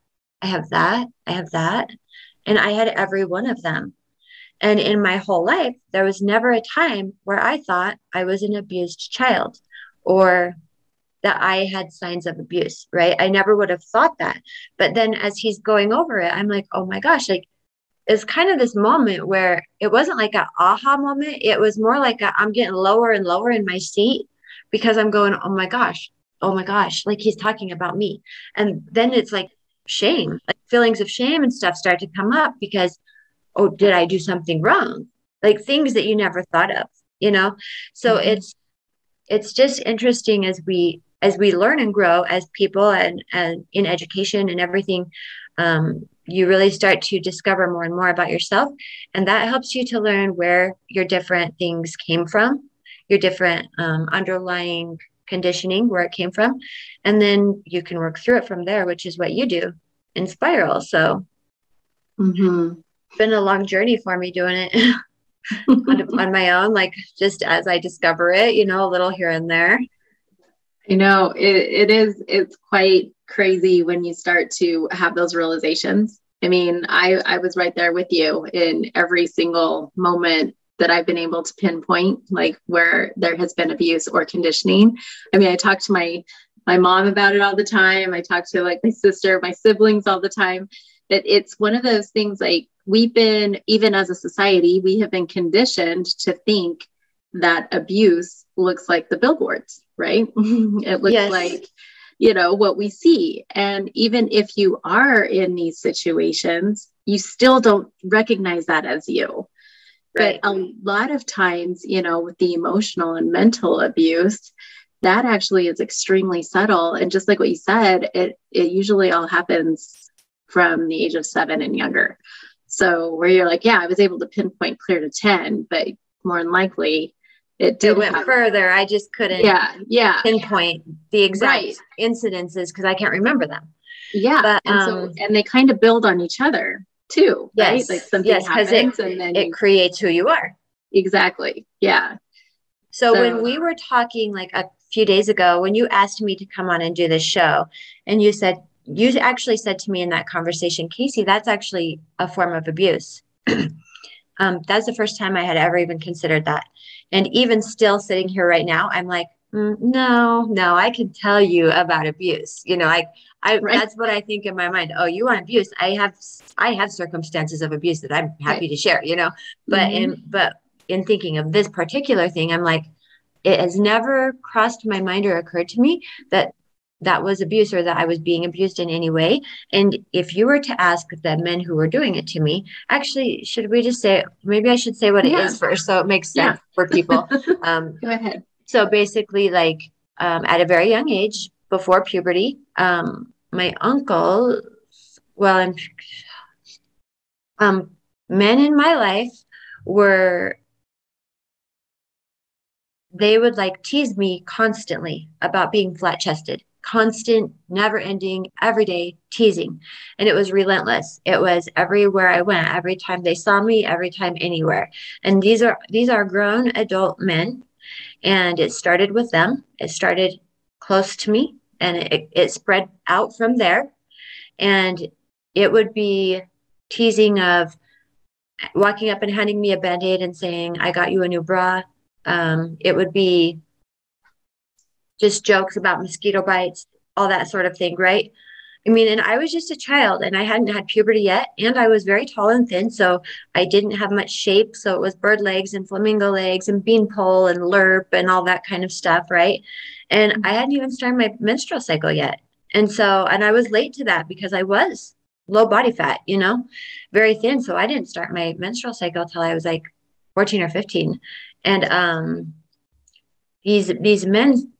[SPEAKER 3] I have that, I have that. And I had every one of them. And in my whole life, there was never a time where I thought I was an abused child or that I had signs of abuse, right? I never would have thought that. But then as he's going over it, I'm like, oh my gosh, like, it's kind of this moment where it wasn't like an aha moment. It was more like I'm getting lower and lower in my seat because I'm going, oh my gosh, like he's talking about me. And then it's like shame, like feelings of shame and stuff start to come up because, oh, did I do something wrong? Like things that you never thought of, you know? So it's just interesting as we learn and grow as people and in education and everything, you really start to discover more and more about yourself. And that helps you to learn where your different things came from, your different underlying conditioning, where it came from. And then you can work through it from there, which is what you do in Spiral. So it's been a long journey for me doing it on my own, like just as I discover it, you know, a little here and there.
[SPEAKER 2] You know, it's quite crazy when you start to have those realizations. I mean, I was right there with you in every single moment that I've been able to pinpoint, like where there has been abuse or conditioning. I mean, I talk to my mom about it all the time. I talk to like my sister, my siblings all the time, that it's one of those things like we've been, even as a society, we have been conditioned to think that abuse looks like the billboards, right? It looks like, you know, what we see. And even if you are in these situations, you still don't recognize that as you. Right. But a lot of times, you know, with the emotional and mental abuse, that actually is extremely subtle. And just like what you said, it usually all happens from the age of 7 and younger. So where you're like, yeah, I was able to pinpoint clear to 10, but more than likely it
[SPEAKER 3] went further. I just couldn't pinpoint the exact incidences because I can't remember them. Yeah. But,
[SPEAKER 2] and they kind of build on each other too, right? Like something happens and then
[SPEAKER 3] it creates who you are.
[SPEAKER 2] Exactly. Yeah.
[SPEAKER 3] So when we were talking like a few days ago, when you asked me to come on and do this show, and you actually said to me in that conversation, Casey, that's actually a form of abuse. That's the first time I had ever even considered that. And even still sitting here right now, I'm like, no, I can tell you about abuse. You know, that's what I think in my mind. Oh, you want abuse? I have circumstances of abuse that I'm happy to share, you know, but in thinking of this particular thing, I'm like, it has never crossed my mind or occurred to me that was abuse or that I was being abused in any way. And if you were to ask the men who were doing it to me, actually, should we just say, maybe I should say what it is first, so it makes sense for people.
[SPEAKER 2] Go ahead.
[SPEAKER 3] So basically, like at a very young age, before puberty, my uncle, men in my life they would like tease me constantly about being flat-chested. Constant, never ending, everyday teasing. And it was relentless. It was everywhere I went, every time they saw me, every time anywhere. And these are grown adult men. And it started with them. It started close to me. and it spread out from there. And it would be teasing of walking up and handing me a Band-Aid and saying, I got you a new bra. It would be just jokes about mosquito bites, all that sort of thing, right? I mean, and I was just a child and I hadn't had puberty yet. And I was very tall and thin. So I didn't have much shape. So it was bird legs and flamingo legs and beanpole and lerp and all that kind of stuff, right? And I hadn't even started my menstrual cycle yet. And I was late to that because I was low body fat, very thin. So I didn't start my menstrual cycle till I was like 14 or 15. And these men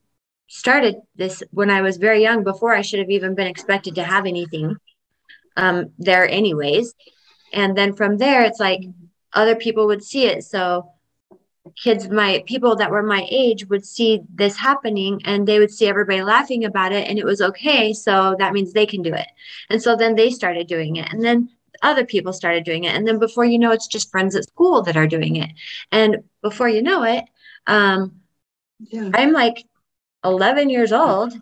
[SPEAKER 3] started this when I was very young, before I should have even been expected to have anything there anyways. And then from there, it's like other people would see it. So people that were my age would see this happening and they would see everybody laughing about it and it was okay. So that means they can do it. And so then they started doing it. And then other people started doing it. And then before you know, it's just friends at school that are doing it. And before you know it, I'm like 11 years old,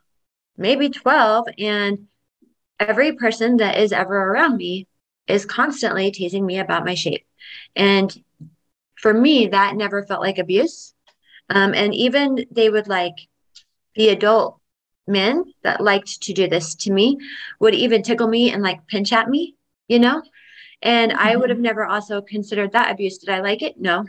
[SPEAKER 3] maybe 12, and every person that is ever around me is constantly teasing me about my shape. And for me, that never felt like abuse. And even they would the adult men that liked to do this to me would even tickle me and pinch at me, and I would have never also considered that abuse. Did I like it? No.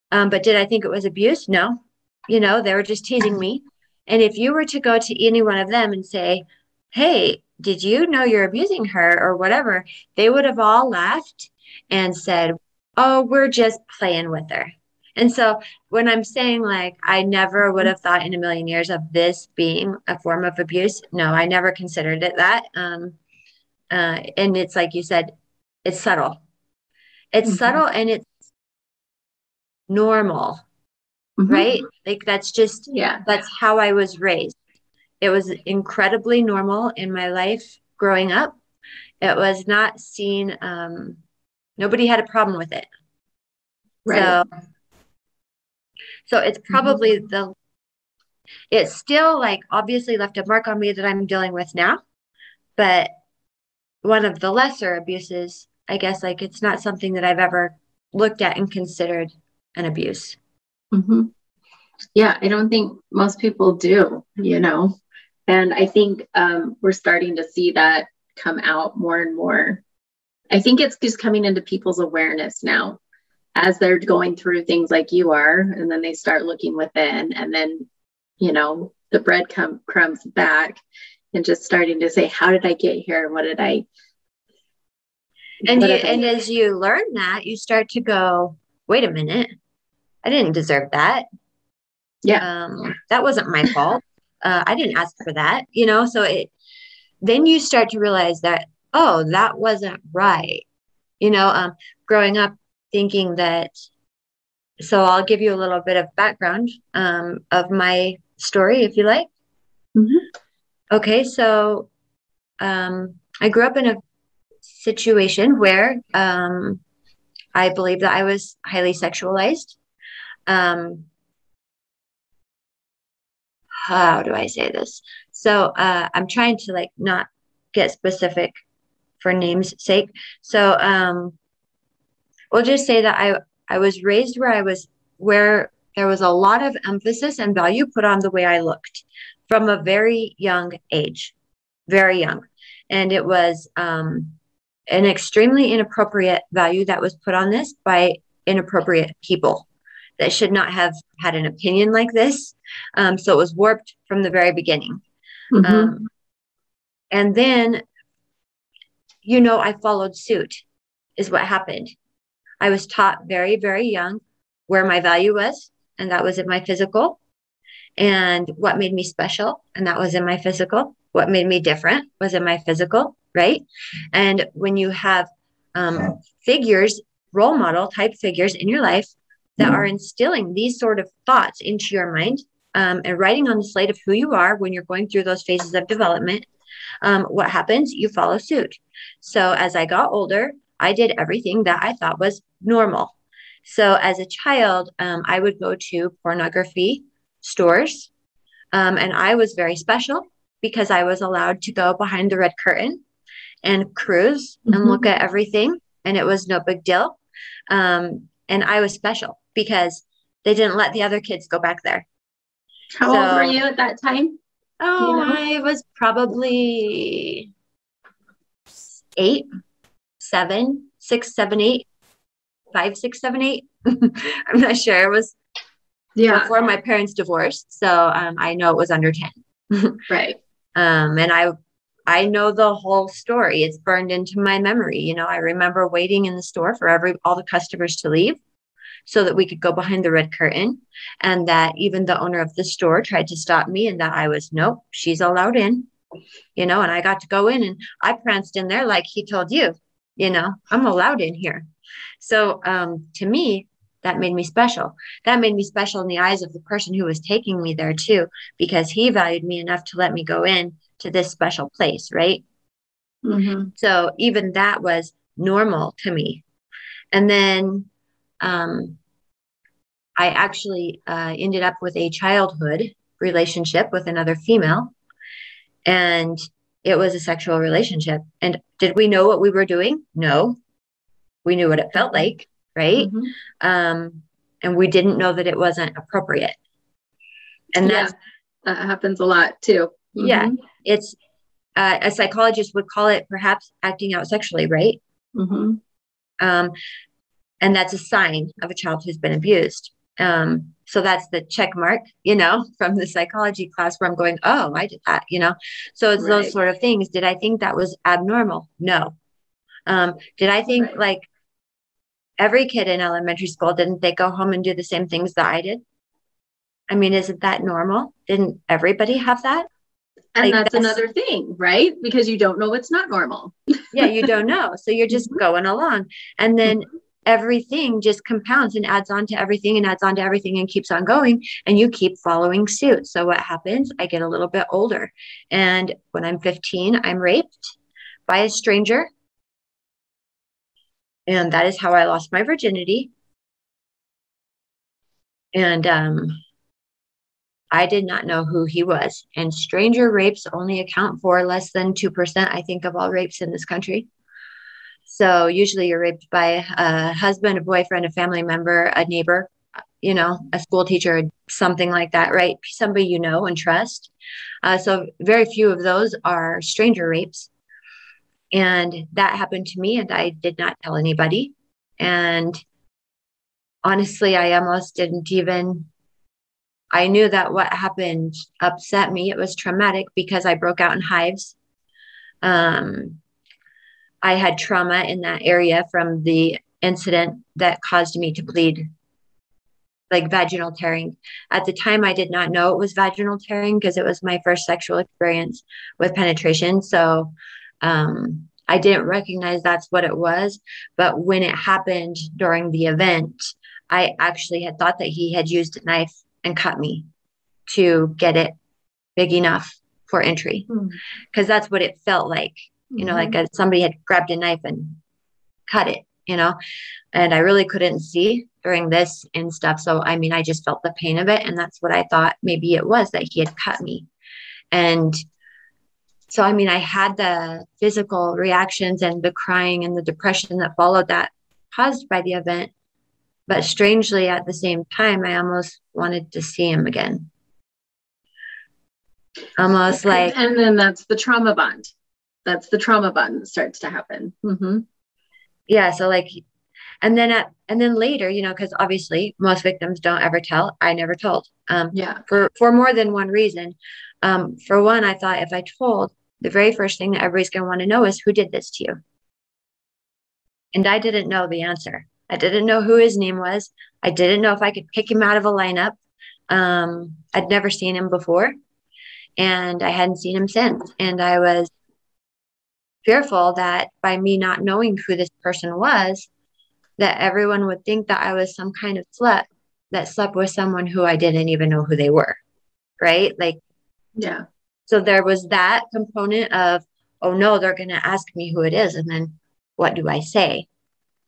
[SPEAKER 3] But did I think it was abuse? No. They were just teasing me. And if you were to go to any one of them and say, hey, did you know you're abusing her or whatever, they would have all laughed and said, oh, we're just playing with her. And so when I'm saying I never would have thought in a million years of this being a form of abuse, no, I never considered it that. And it's like you said, it's subtle. It's subtle and it's normal. Right? That's just, that's how I was raised. It was incredibly normal in my life growing up. It was not seen, nobody had a problem with it. Right. So it's probably it's still obviously left a mark on me that I'm dealing with now, but one of the lesser abuses, I guess, it's not something that I've ever looked at and considered an abuse.
[SPEAKER 2] Yeah, I don't think most people do, and I think we're starting to see that come out more and more. I think it's just coming into people's awareness now as they're going through things like you are, and then they start looking within, and then, the bread crumbs back and just starting to say, how did I get here? What did I?
[SPEAKER 3] And as you learn that, you start to go, wait a minute, I didn't deserve that. Yeah. That wasn't my fault. I didn't ask for that, so then you start to realize that, oh, that wasn't right. Growing up thinking that, so I'll give you a little bit of background, of my story, if you like. Okay. So, I grew up in a situation where, I believe that I was highly sexualized. How do I say this? So I'm trying to not get specific for name's sake. So we'll just say that I was raised where there was a lot of emphasis and value put on the way I looked from a very young age, very young. And it was an extremely inappropriate value that was put on this by inappropriate people that should not have had an opinion like this. So it was warped from the very beginning. And then, I followed suit is what happened. I was taught very, very young where my value was, and that was in my physical, and what made me special, and that was in my physical. What made me different was in my physical, right? And when you have figures, role model type figures in your life that are instilling these sort of thoughts into your mind, and writing on the slate of who you are when you're going through those phases of development, what happens? You follow suit. So as I got older, I did everything that I thought was normal. So as a child, I would go to pornography stores, and I was very special because I was allowed to go behind the red curtain and cruise and look at everything. And it was no big deal. And I was special because they didn't let the other kids go back there.
[SPEAKER 2] How old were you at that time?
[SPEAKER 3] Oh, I was probably 8, 7, 6, 7, 8, 5, 6, 7, 8. I'm not sure. It was before my parents divorced. So I know it was under 10.
[SPEAKER 2] Right.
[SPEAKER 3] And I know the whole story. It's burned into my memory. You know, I remember waiting in the store for all the customers to leave so that we could go behind the red curtain, and that even the owner of the store tried to stop me, and that I was, nope, she's allowed in, you know, and I got to go in, and I pranced in there like he told you, you know, I'm allowed in here. So to me, that made me special. That made me special in the eyes of the person who was taking me there too, because he valued me enough to let me go in to this special place, right? So even that was normal to me. And then I actually ended up with a childhood relationship with another female, and it was a sexual relationship. And did we know what we were doing? No. We knew what it felt like, right? And we didn't know that it wasn't appropriate. And that
[SPEAKER 2] happens a lot too.
[SPEAKER 3] Yeah. It's a psychologist would call it perhaps acting out sexually, right? And that's a sign of a child who's been abused. So that's the check mark, you know, from the psychology class where I'm going, oh, I did that, you know? So it's those sort of things. Did I think that was abnormal? No. Did I think like every kid in elementary school, didn't they go home and do the same things that I did? I mean, isn't that normal? Didn't everybody have that?
[SPEAKER 2] And like, that's another thing, right? Because you don't know what's not normal.
[SPEAKER 3] Yeah, you don't know. So you're just going along. And then everything just compounds and adds on to everything and adds on to everything and keeps on going. And you keep following suit. So what happens? I get a little bit older. And when I'm 15, I'm raped by a stranger. And that is how I lost my virginity. And I did not know who he was. And stranger rapes only account for less than 2%, I think, of all rapes in this country. So usually you're raped by a husband, a boyfriend, a family member, a neighbor, you know, a school teacher, something like that, right? Somebody you know and trust. So very few of those are stranger rapes. And that happened to me, and I did not tell anybody. And honestly, I almost didn't even... I knew that what happened upset me. It was traumatic because I broke out in hives. I had trauma in that area from the incident that caused me to bleed, like vaginal tearing. At the time, I did not know it was vaginal tearing because it was my first sexual experience with penetration. So I didn't recognize that's what it was. But when it happened during the event, I actually had thought that he had used a knife and cut me to get it big enough for entry. Because that's what it felt like, you know, like somebody had grabbed a knife and cut it, you know, and I really couldn't see during this and stuff. So, I mean, I just felt the pain of it. And that's what I thought maybe it was, that he had cut me. And so, I mean, I had the physical reactions and the crying and the depression that followed that caused by the event. But strangely, at the same time, I almost wanted to see him again. Almost like...
[SPEAKER 2] And then that's the trauma bond. That's the trauma bond that starts to happen.
[SPEAKER 3] Yeah. So like, and then later, you know, because obviously most victims don't ever tell. I never told. For more than one reason. For one, I thought if I told, the very first thing that everybody's going to want to know is, who did this to you? And I didn't know the answer. I didn't know who his name was. I didn't know if I could pick him out of a lineup. I'd never seen him before, and I hadn't seen him since. And I was fearful that by me not knowing who this person was, that everyone would think that I was some kind of slut that slept with someone who I didn't even know who they were. Right? Like,
[SPEAKER 2] yeah.
[SPEAKER 3] So there was that component of, oh no, they're going to ask me who it is. And then what do I say?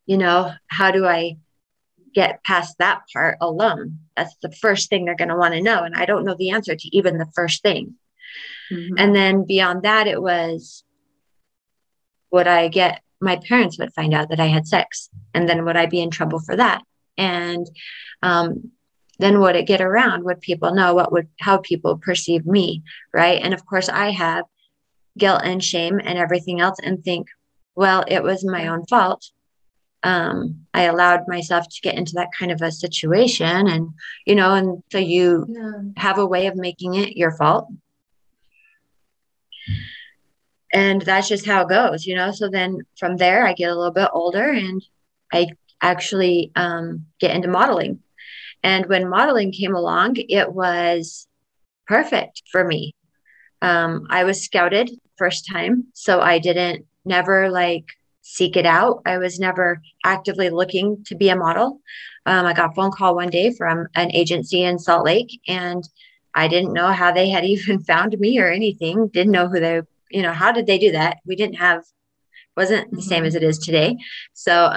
[SPEAKER 3] You know, how do I get past that part alone? That's the first thing they're going to want to know. And I don't know the answer to even the first thing. And then beyond that, it was, would I get, my parents would find out that I had sex, and then would I be in trouble for that? And then would it get around? Would people know how people perceive me? Right. And of course I have guilt and shame and everything else, and think, well, it was my own fault. I allowed myself to get into that kind of a situation, and, and so you have a way of making it your fault. And that's just how it goes, So then from there, I get a little bit older, and I actually get into modeling. And when modeling came along, it was perfect for me. I was scouted first time, so I never seek it out. I was never actively looking to be a model. I got a phone call one day from an agency in Salt Lake, and I didn't know how they had even found me or anything. Didn't know who they, how did they do that? We wasn't the same as it is today. So,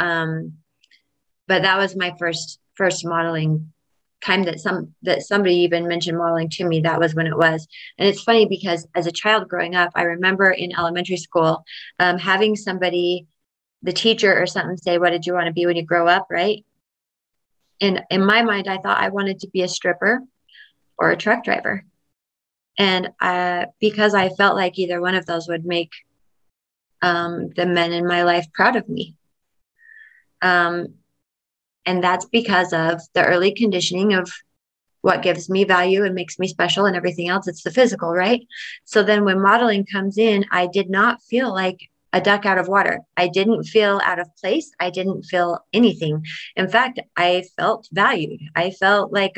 [SPEAKER 3] but that was my first modeling time that somebody even mentioned modeling to me. That was when it was. And it's funny because as a child growing up, I remember in elementary school, having somebody, the teacher or something, say, what did you want to be when you grow up? Right. And in my mind, I thought I wanted to be a stripper or a truck driver. And because I felt like either one of those would make the men in my life proud of me. And that's because of the early conditioning of what gives me value and makes me special and everything else. It's the physical, right? So then when modeling comes in, I did not feel like a duck out of water. I didn't feel out of place. I didn't feel anything. In fact, I felt valued. I felt like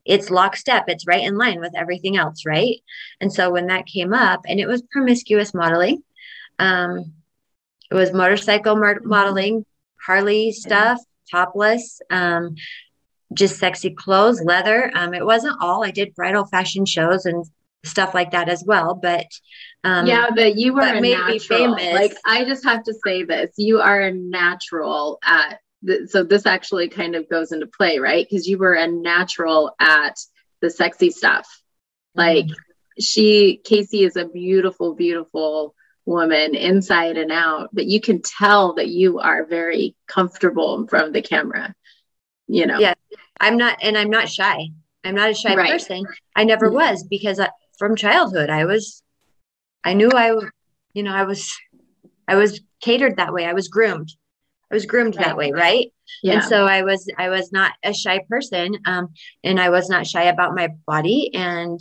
[SPEAKER 3] it's lockstep. It's right in line with everything else, right? And so when that came up, and it was promiscuous modeling, it was motorcycle modeling, Harley stuff, topless, just sexy clothes, leather. It wasn't all. I did bridal fashion shows and stuff like that as well. But
[SPEAKER 2] but you were a natural.
[SPEAKER 3] Famous.
[SPEAKER 2] Like, I just have to say this: you are a natural at. So this actually kind of goes into play, right? Because you were a natural at the sexy stuff. Like, Casey is a beautiful, beautiful woman inside and out, but you can tell that you are very comfortable in front of the camera,
[SPEAKER 3] Yeah, I'm not shy. I'm not a shy person. I never was, because from childhood, I knew I was catered that way. I was groomed that way. Right. Yeah. And so I was not a shy person. And I was not shy about my body. And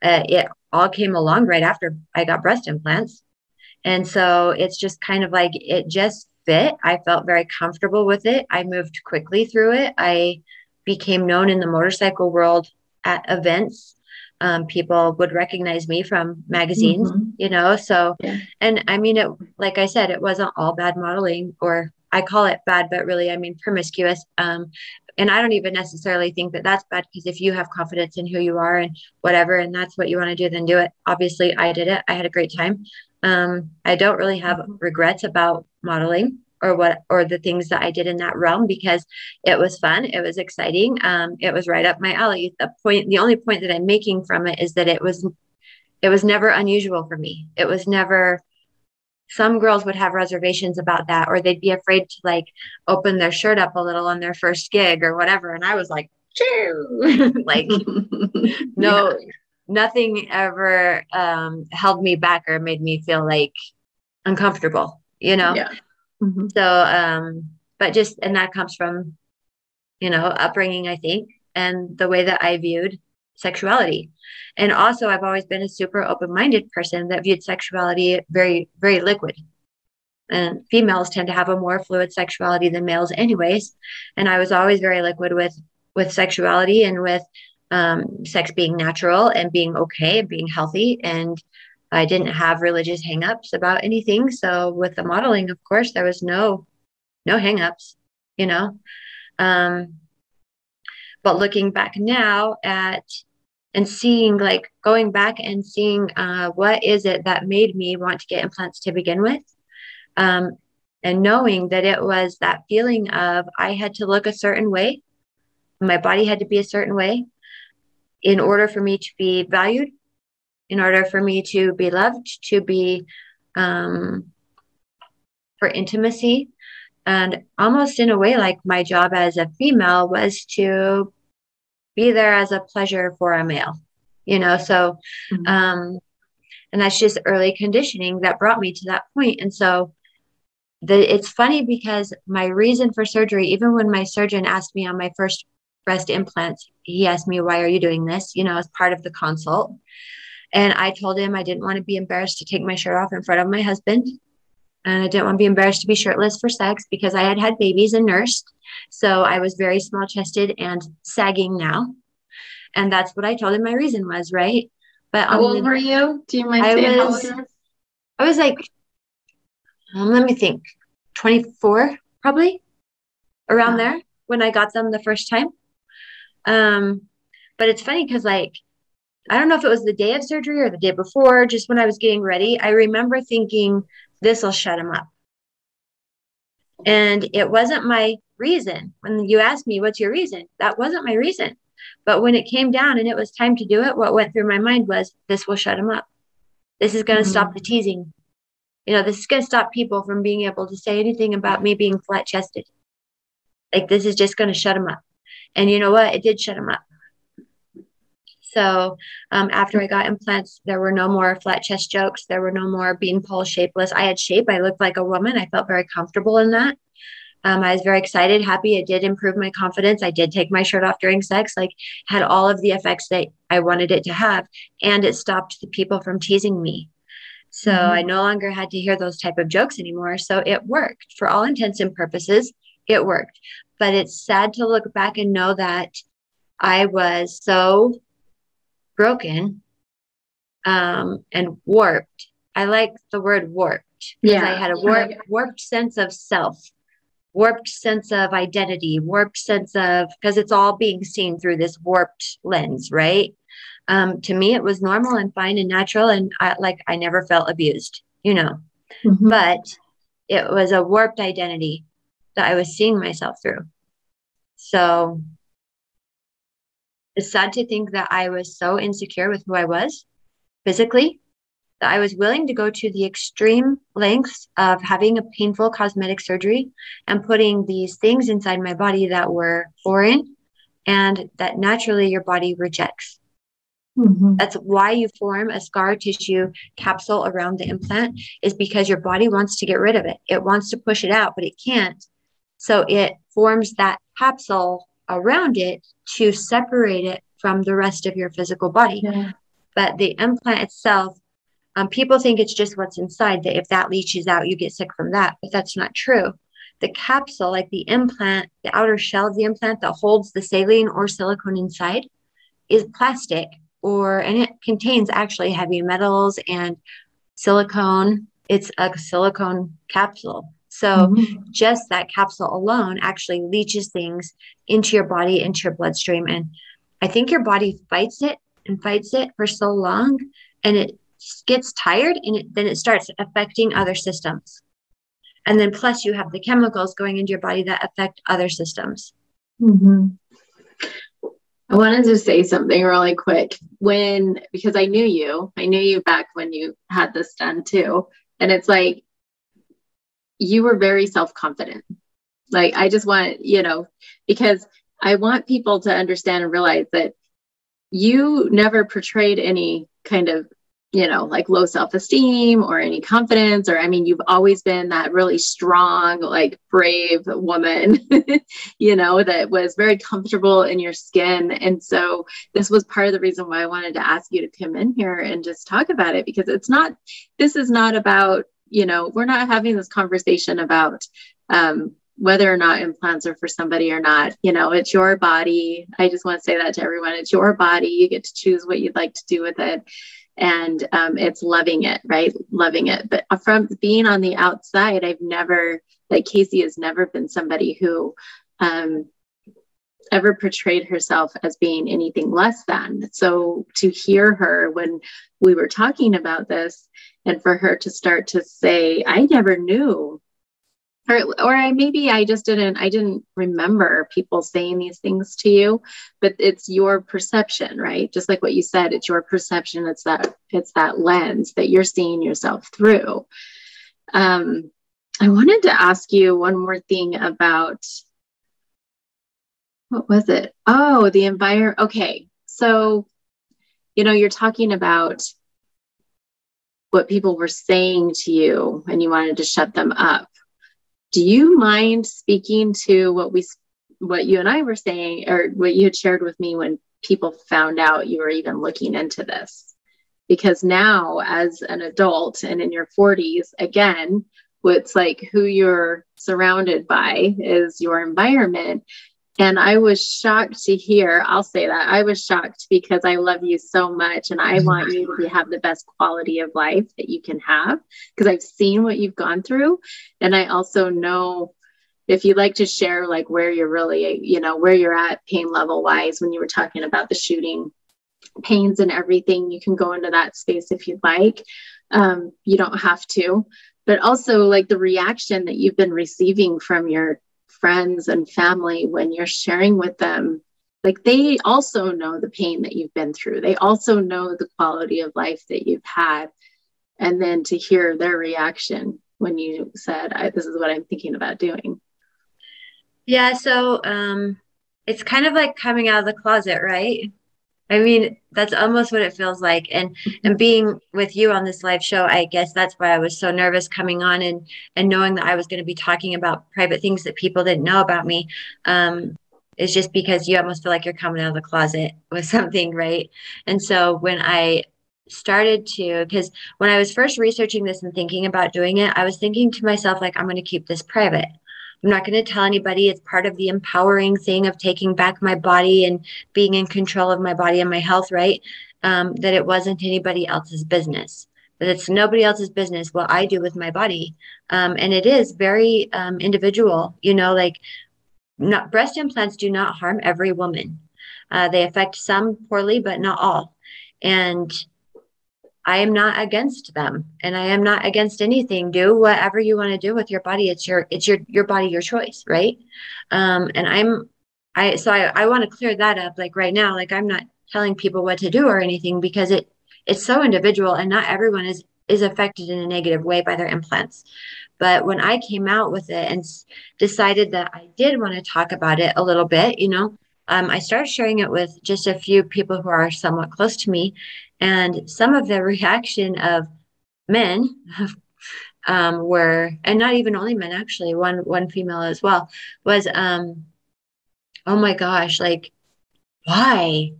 [SPEAKER 3] it all came along right after I got breast implants. And so it's just kind of like, it just fit. I felt very comfortable with it. I moved quickly through it. I became known in the motorcycle world at events. People would recognize me from magazines, so, and I mean, like I said, it wasn't all bad modeling, or I call it bad, but really, I mean, promiscuous. And I don't even necessarily think that that's bad, because if you have confidence in who you are and whatever, and that's what you want to do, then do it. Obviously I did it. I had a great time. I don't really have regrets about modeling or the things that I did in that realm, because it was fun. It was exciting. It was right up my alley. The only point that I'm making from it is that it was never unusual for me. It was never, some girls would have reservations about that, or they'd be afraid to open their shirt up a little on their first gig or whatever. And I was like, chew, no, nothing ever held me back or made me feel uncomfortable,
[SPEAKER 2] Yeah. Mm-hmm.
[SPEAKER 3] So, but and that comes from, upbringing, I think, and the way that I viewed sexuality. And also, I've always been a super open-minded person that viewed sexuality very, very liquid. And females tend to have a more fluid sexuality than males anyways. And I was always very liquid with sexuality, and with sex being natural and being okay and being healthy. And I didn't have religious hangups about anything. So with the modeling, of course, there was no hangups, but looking back now and seeing, going back and seeing what is it that made me want to get implants to begin with. And knowing that it was that feeling of, I had to look a certain way. My body had to be a certain way in order for me to be valued in order for me to be loved, to be, for intimacy. And almost in a way, like my job as a female was to be there as a pleasure for a male, you know? So, and that's just early conditioning that brought me to that point. And so it's funny because my reason for surgery, even when my surgeon asked me on my first breast implants, he asked me, why are you doing this? You know, as part of the consult. And I told him I didn't want to be embarrassed to take my shirt off in front of my husband. And I didn't want to be embarrassed to be shirtless for sex because I had babies and nursed. So I was very small chested and sagging now. And that's what I told him my reason was, right? But
[SPEAKER 2] how old were you? Do you mind saying how old you were?
[SPEAKER 3] I was like, let me think, 24, probably around there when I got them the first time. But it's funny because, like, I don't know if it was the day of surgery or the day before, just when I was getting ready, I remember thinking, this will shut him up. And it wasn't my reason. When you asked me, what's your reason? That wasn't my reason. But when it came down and it was time to do it, what went through my mind was, this will shut him up. This is going to stop the teasing. You know, this is going to stop people from being able to say anything about me being flat chested. Like, this is just going to shut him up. And you know what? It did shut him up. So after I got implants, there were no more flat chest jokes. There were no more beanpole shapeless. I had shape. I looked like a woman. I felt very comfortable in that. I was very excited, happy. It did improve my confidence. I did take my shirt off during sex, like had all of the effects that I wanted it to have. And it stopped the people from teasing me. So I no longer had to hear those type of jokes anymore. So it worked for all intents and purposes. It worked. But it's sad to look back and know that I was so broken and warped. I like the word warped because I had a warped sense of self, warped sense of identity, warped sense of, because it's all being seen through this warped lens, right? To me, it was normal and fine and natural. And I never felt abused, you know, but it was a warped identity that I was seeing myself through. So it's sad to think that I was so insecure with who I was physically that I was willing to go to the extreme lengths of having a painful cosmetic surgery and putting these things inside my body that were foreign and that naturally your body rejects. That's why you form a scar tissue capsule around the implant, is because your body wants to get rid of it. It wants to push it out, but it can't. So it forms that capsule around it to separate it from the rest of your physical body. But the implant itself, people think it's just what's inside, that if that leaches out, you get sick from that. But that's not true. The capsule, like the implant, the outer shell of the implant that holds the saline or silicone inside, is plastic, and it contains actually heavy metals and silicone. It's a silicone capsule. So just that capsule alone actually leaches things into your body, into your bloodstream. And I think your body fights it for so long, and it gets tired, and then it starts affecting other systems. And then plus you have the chemicals going into your body that affect other systems.
[SPEAKER 2] I wanted to say something really quick because I knew you back when you had this done too. And it's like, you were very self-confident. Like, I just want, because I want people to understand and realize that you never portrayed any kind of, like low self-esteem or any confidence, or, I mean, you've always been that really strong, like brave woman, that was very comfortable in your skin. And so this was part of the reason why I wanted to ask you to come in here and just talk about it, because this is not about, we're not having this conversation about, whether or not implants are for somebody or not. It's your body. I just want to say that to everyone. It's your body. You get to choose what you'd like to do with it. And it's loving it, right? Loving it. But from being on the outside, Casey has never been somebody who ever portrayed herself as being anything less than. So to hear her when we were talking about this, and for her to start to say, I never knew Maybe I didn't remember people saying these things to you, but it's your perception, right? Just like what you said, it's your perception. It's that lens that you're seeing yourself through. I wanted to ask you one more thing about, what was it? Oh, the environment. Okay. So, you're talking about what people were saying to you and you wanted to shut them up. Do you mind speaking to what you and I were saying, or what you had shared with me when people found out you were even looking into this? Because now, as an adult and in your 40s, again, it's like who you're surrounded by is your environment. And I was shocked to hear, I'll say that, I was shocked because I love you so much and I want you to have the best quality of life that you can have, because I've seen what you've gone through. And I also know, if you'd like to share like where you're really, where you're at pain level wise, when you were talking about the shooting pains and everything, you can go into that space if you'd like. You don't have to, but also like the reaction that you've been receiving from your friends and family when you're sharing with them, like they also know the pain that you've been through. They also know the quality of life that you've had. And then to hear their reaction when you said, this is what I'm thinking about doing.
[SPEAKER 3] Yeah. So, it's kind of like coming out of the closet, right? I mean, that's almost what it feels like. And being with you on this live show, I guess that's why I was so nervous coming on and knowing that I was going to be talking about private things that people didn't know about me. Is just because you almost feel like you're coming out of the closet with something, right? And so when I started to, because when I was first researching this and thinking about doing it, I was thinking to myself, like, I'm going to keep this private. I'm not going to tell anybody. It's part of the empowering thing of taking back my body and being in control of my body and my health, right? That it wasn't anybody else's business, that it's nobody else's business what I do with my body. And it is very individual, like breast implants do not harm every woman. They affect some poorly, but not all. And I am not against them, and I am not against anything. Do whatever you want to do with your body. It's your body, your choice, right? And I want to clear that up, like right now. Like I'm not telling people what to do or anything, because it's so individual, and not everyone is affected in a negative way by their implants. But when I came out with it and decided that I did want to talk about it a little bit, I started sharing it with just a few people who are somewhat close to me. And some of the reaction of men were, and not even only men, actually, one female as well, was, oh my gosh, like, why?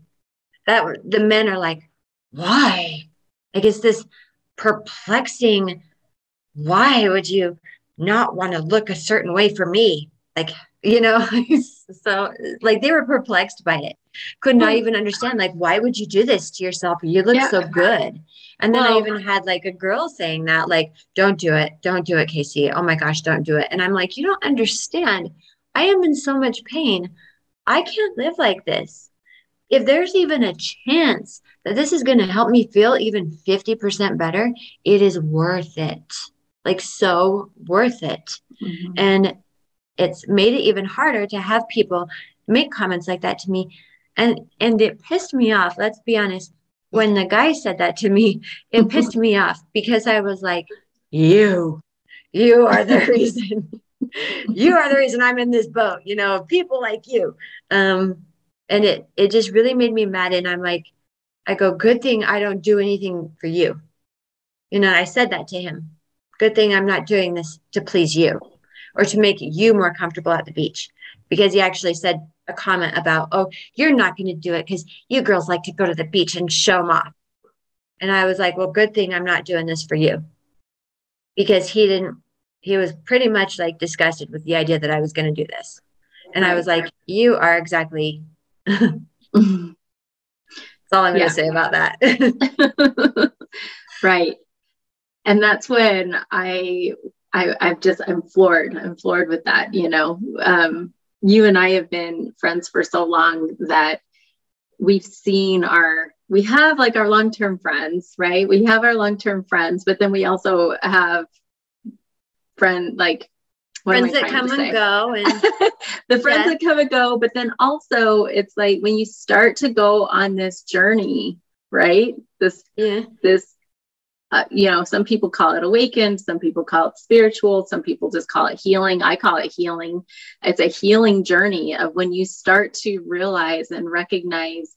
[SPEAKER 3] The men are like, why? Like, it's this perplexing, why would you not want to look a certain way for me? Like, so like they were perplexed by it. Could not even understand, like, why would you do this to yourself? You look so good. And then I even had like a girl saying that, like, don't do it, Casey. Oh my gosh, don't do it. And I'm like, you don't understand. I am in so much pain. I can't live like this. If there's even a chance that this is going to help me feel even 50% better, it is worth it. Like, so worth it. Mm-hmm. And it's made it even harder to have people make comments like that to me. And it pissed me off. Let's be honest. When the guy said that to me, it pissed me off, because I was like, you are the reason. You are the reason I'm in this boat, people like you. And it just really made me mad. And I'm like, I go, good thing I don't do anything for you. I said that to him. Good thing I'm not doing this to please you or to make you more comfortable at the beach, because he actually said a comment about, oh, you're not going to do it because you girls like to go to the beach and show them off. And I was like, well, good thing I'm not doing this for you, because he was pretty much like disgusted with the idea that I was going to do this. And I was like, you are exactly, that's all I'm going to say about that.
[SPEAKER 2] Right. And that's when I'm floored. I'm floored with that. You and I have been friends for so long that we have like our long-term friends, right? We have our long-term friends, but then we also have what am I
[SPEAKER 3] Friends that
[SPEAKER 2] trying
[SPEAKER 3] come
[SPEAKER 2] to
[SPEAKER 3] and
[SPEAKER 2] say?
[SPEAKER 3] go, and
[SPEAKER 2] The friends that come and go, but then also it's like when you start to go on this journey, right? This, some people call it awakened, some people call it spiritual, some people just call it healing. I call it healing. It's a healing journey of when you start to realize and recognize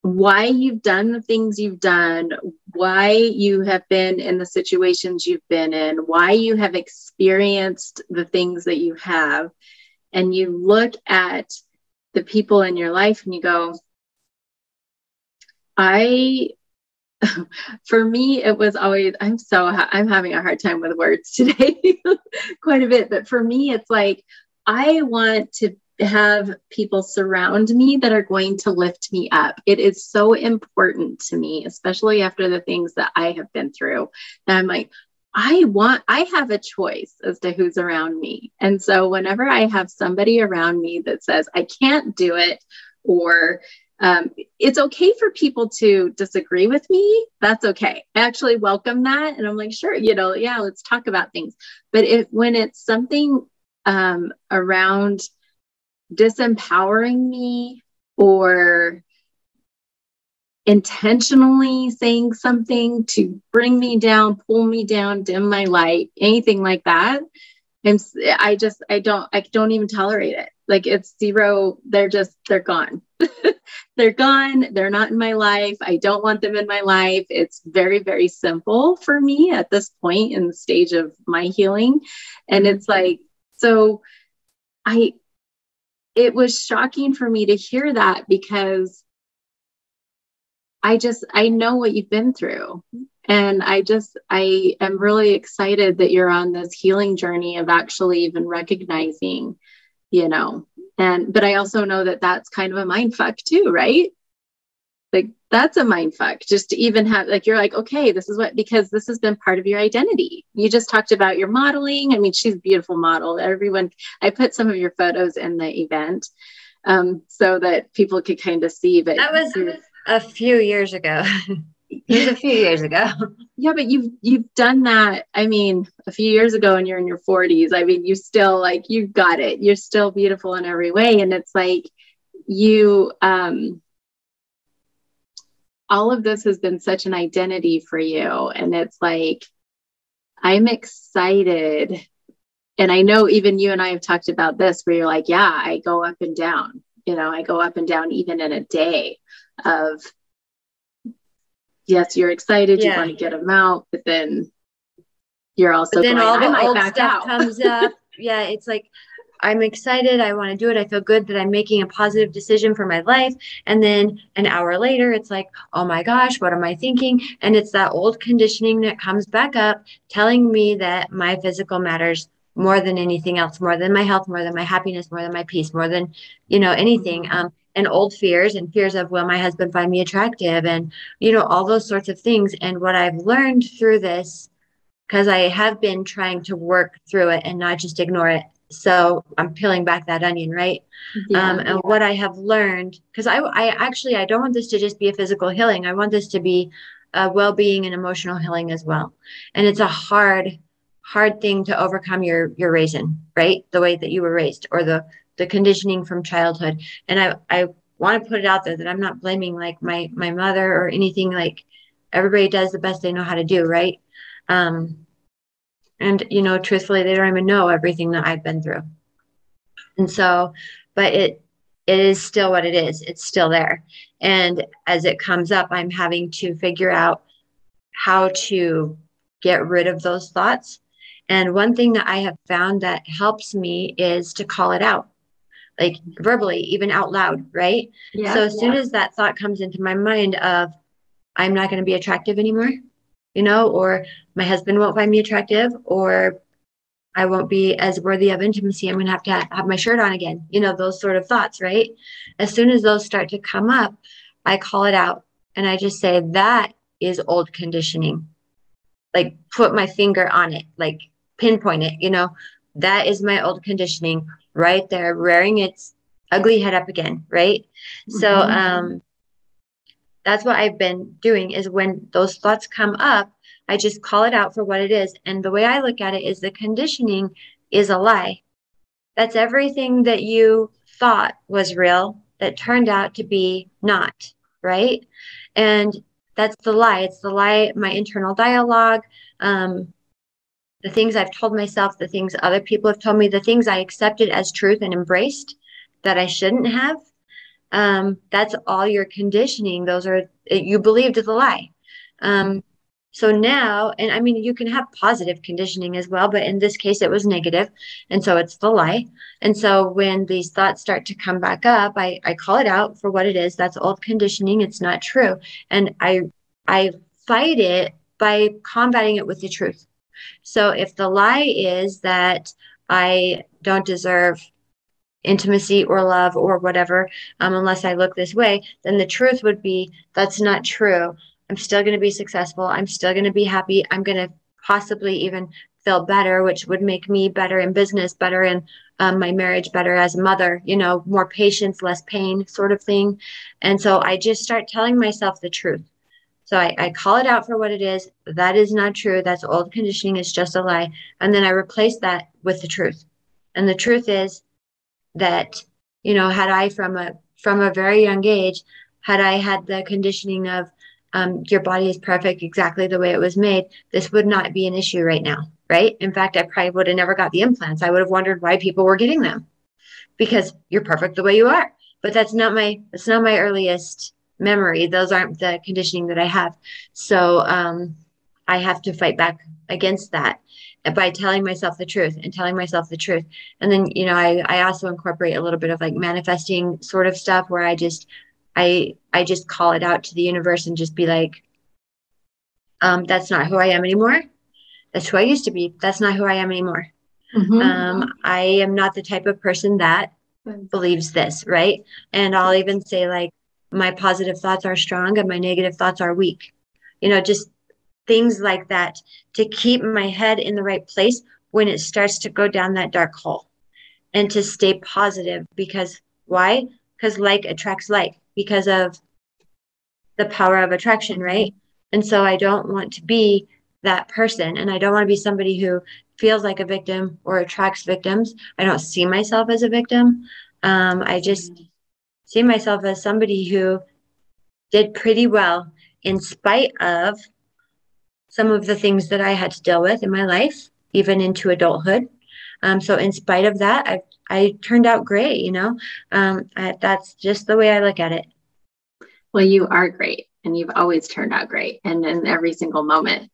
[SPEAKER 2] why you've done the things you've done, why you have been in the situations you've been in, why you have experienced the things that you have. And you look at the people in your life and you go, for me, it was always, I'm having a hard time with words today, quite a bit. But for me, it's like, I want to have people surround me that are going to lift me up. It is so important to me, especially after the things that I have been through. And I'm like, I have a choice as to who's around me. And so whenever I have somebody around me that says, I can't do it, or it's okay for people to disagree with me. That's okay. I actually welcome that. And I'm like, sure, yeah, let's talk about things. But when it's something around disempowering me or intentionally saying something to bring me down, pull me down, dim my light, anything like that, and I don't even tolerate it. Like, it's zero. They're gone. They're gone. They're not in my life. I don't want them in my life. It's very, very simple for me at this point in the stage of my healing. And it's like, so it was shocking for me to hear that, because I know what you've been through. And I am really excited that you're on this healing journey of actually even recognizing, but I also know that that's kind of a mind fuck too, right? Like, that's a mind fuck just to even have, like, you're like, okay, because this has been part of your identity. You just talked about your modeling. I mean, she's a beautiful model. I put some of your photos in the event so that people could kind of see, but
[SPEAKER 3] that was a few years ago. It was a few years ago.
[SPEAKER 2] Yeah, but you've done that. I mean, a few years ago, and you're in your 40s. I mean, you still, like, you got it. You're still beautiful in every way. And it's like all of this has been such an identity for you. And it's like, I'm excited. And I know even you and I have talked about this, where you're like, yeah, I go up and down. I go up and down even in a day of, yes, you're excited, you want to get them out, but then you're also
[SPEAKER 3] then
[SPEAKER 2] going,
[SPEAKER 3] all the
[SPEAKER 2] I might
[SPEAKER 3] old
[SPEAKER 2] back
[SPEAKER 3] stuff
[SPEAKER 2] out.
[SPEAKER 3] comes up. Yeah, it's like, I'm excited, I want to do it, I feel good that I'm making a positive decision for my life. And then an hour later, it's like, oh my gosh, what am I thinking? And it's that old conditioning that comes back up, telling me that my physical matters more than anything else, more than my health, more than my happiness, more than my peace, more than, anything. And old fears of, will my husband find me attractive? And, all those sorts of things. And what I've learned through this, because I have been trying to work through it and not just ignore it. So I'm peeling back that onion, right? And what I have learned, because I don't want this to just be a physical healing. I want this to be a well-being and emotional healing as well. And it's a hard thing to overcome your raising, right? The way that you were raised, or the conditioning from childhood. And I want to put it out there that I'm not blaming, like, my mother or anything. Like, everybody does the best they know how to do, right? And, truthfully, they don't even know everything that I've been through. And so, but it is still what it is. It's still there. And as it comes up, I'm having to figure out how to get rid of those thoughts. And one thing that I have found that helps me is to call it out, like verbally, even out loud, right? So as soon as that thought comes into my mind of, I'm not going to be attractive anymore, or my husband won't find me attractive, or I won't be as worthy of intimacy, I'm going to have my shirt on again, those sort of thoughts, right? As soon as those start to come up, I call it out and I just say, that is old conditioning. Like, put my finger on it, like pinpoint it, that is my old conditioning right there, rearing its ugly head up again, right? So that's what I've been doing, is when those thoughts come up, I just call it out for what it is. And the way I look at it is the conditioning is a lie. That's everything that you thought was real that turned out to be not, right? And that's the lie. It's the lie, my internal dialogue, the things I've told myself, the things other people have told me, the things I accepted as truth and embraced that I shouldn't have. That's all your conditioning. Those are, you believed the lie. So now, and I mean, you can have positive conditioning as well, but in this case, it was negative. And so it's the lie. And so when these thoughts start to come back up, I call it out for what it is. That's old conditioning. It's not true. And I fight it by combating it with the truth. So if the lie is that I don't deserve intimacy or love or whatever, unless I look this way, then the truth would be that's not true. I'm still going to be successful. I'm still going to be happy. I'm going to possibly even feel better, which would make me better in business, better in my marriage, better as a mother, you know, more patience, less pain sort of thing. And so I just start telling myself the truth. So I call it out for what it is. That is not true. That's old conditioning. It's just a lie. And then I replace that with the truth. And the truth is that, you know, had I from a very young age, had I had the conditioning of your body is perfect exactly the way it was made, this would not be an issue right now, right? In fact, I probably would have never got the implants. I would have wondered why people were getting them because you're perfect the way you are. But that's not my earliest memory. Those aren't the conditioning that I have. So I have to fight back against that by telling myself the truth and telling myself the truth. And then, you know, I also incorporate a little bit of like manifesting sort of stuff where I just call it out to the universe and just be like, that's not who I am anymore. That's who I used to be. That's not who I am anymore. I am not the type of person that believes this, right? And I'll even say like, my positive thoughts are strong and my negative thoughts are weak. You know, just things like that to keep my head in the right place when it starts to go down that dark hole and to stay positive. Because why? Because like attracts like, because of the power of attraction, right? And so I don't want to be that person. And I don't want to be somebody who feels like a victim or attracts victims. I don't see myself as a victim. I just see myself as somebody who did pretty well in spite of some of the things that I had to deal with in my life, even into adulthood. So in spite of that, I turned out great, you know. That's just the way I look at it.
[SPEAKER 2] Well, you are great and you've always turned out great and in every single moment.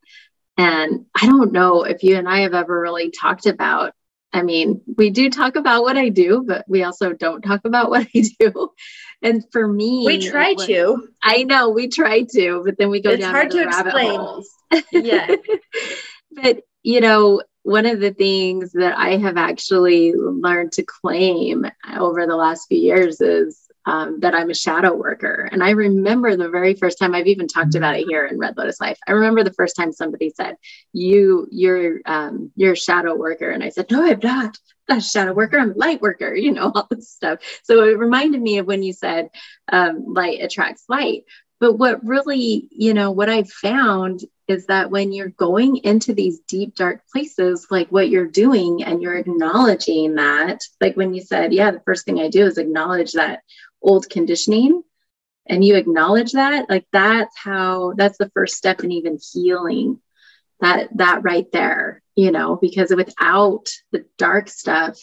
[SPEAKER 2] And I don't know if you and I have ever really talked about, I mean, we do talk about what I do, but we also don't talk about what I do. And for me,
[SPEAKER 3] we try to.
[SPEAKER 2] I know we try to, but then we go down to rabbit holes.
[SPEAKER 3] Yeah.
[SPEAKER 2] But, you know, one of the things that I have actually learned to claim over the last few years is that I'm a shadow worker. And I remember the very first time, I've even talked about it here in Red Lotus Life. I remember the first time somebody said, you're a shadow worker. And I said, no, I'm not a shadow worker. I'm a light worker, you know, all this stuff. So it reminded me of when you said light attracts light. But what really, you know, what I've found is that when you're going into these deep, dark places, like what you're doing and you're acknowledging that, like when you said, yeah, the first thing I do is acknowledge that old conditioning, and you acknowledge that, like that's the first step in even healing that right there, you know, because without the dark stuff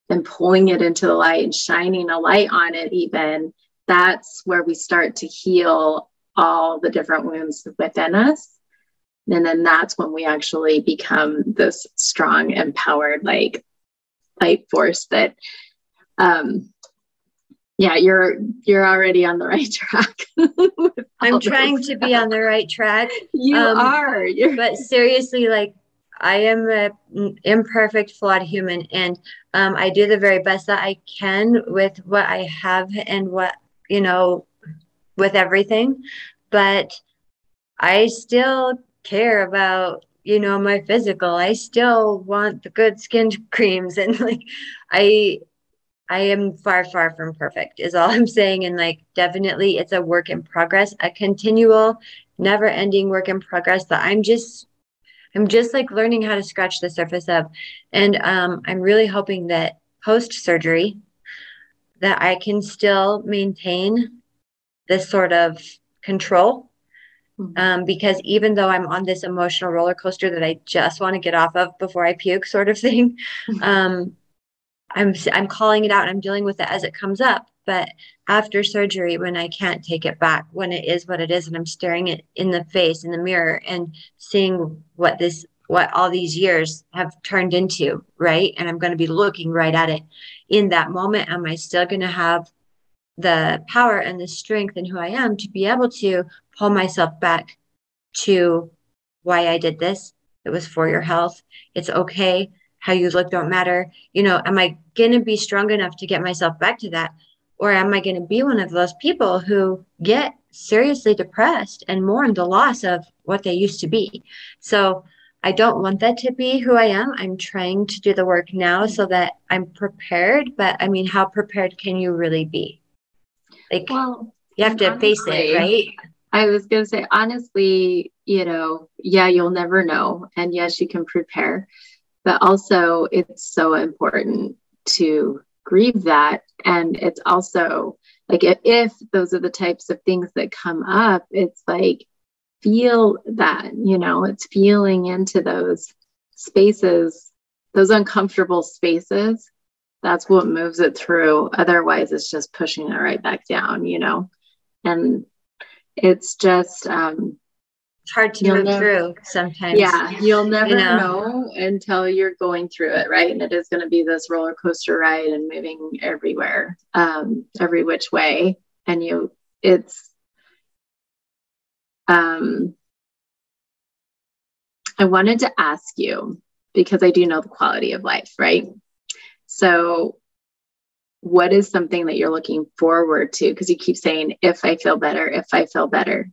[SPEAKER 2] and pulling it into the light and shining a light on it, even that's where we start to heal all the different wounds within us. And then that's when we actually become this strong, empowered, like light force that, yeah, you're already on the right track.
[SPEAKER 3] I'm trying to be on the right track.
[SPEAKER 2] You are.
[SPEAKER 3] But seriously, like I am an imperfect, flawed human, and I do the very best that I can with what I have and what, you know, with everything. But I still care about, you know, my physical. I still want the good skin creams, and like I am far, far from perfect is all I'm saying. And like, definitely it's a work in progress, a continual never ending work in progress that I'm just like learning how to scratch the surface of. And I'm really hoping that post-surgery that I can still maintain this sort of control. Because even though I'm on this emotional roller coaster that I just want to get off of before I puke sort of thing, I'm calling it out and I'm dealing with it as it comes up. But after surgery, when I can't take it back, when it is what it is, and I'm staring it in the face, in the mirror, and seeing what all these years have turned into, right? And I'm going to be looking right at it. In that moment, am I still going to have the power and the strength in who I am to be able to pull myself back to why I did this? It was for your health. It's okay. How you look don't matter. Am I going to be strong enough to get myself back to that? Or am I going to be one of those people who get seriously depressed and mourn the loss of what they used to be? So I don't want that to be who I am. I'm trying to do the work now so that I'm prepared. But I mean, how prepared can you really be? Like, well, you have to face it, right?
[SPEAKER 2] I was going to say, honestly, yeah, you'll never know. And yes, you can prepare. But also, it's so important to grieve that. And it's also like, if those are the types of things that come up, it's like, feel that, it's feeling into those spaces, those uncomfortable spaces. That's what moves it through. Otherwise, it's just pushing it right back down, and it's just,
[SPEAKER 3] it's hard to move through sometimes.
[SPEAKER 2] Yeah, you'll never know until you're going through it, right? And it is going to be this roller coaster ride and moving everywhere, every which way. And I wanted to ask you, because I do know the quality of life, right? So what is something that you're looking forward to? Because you keep saying, if I feel better, if I feel better.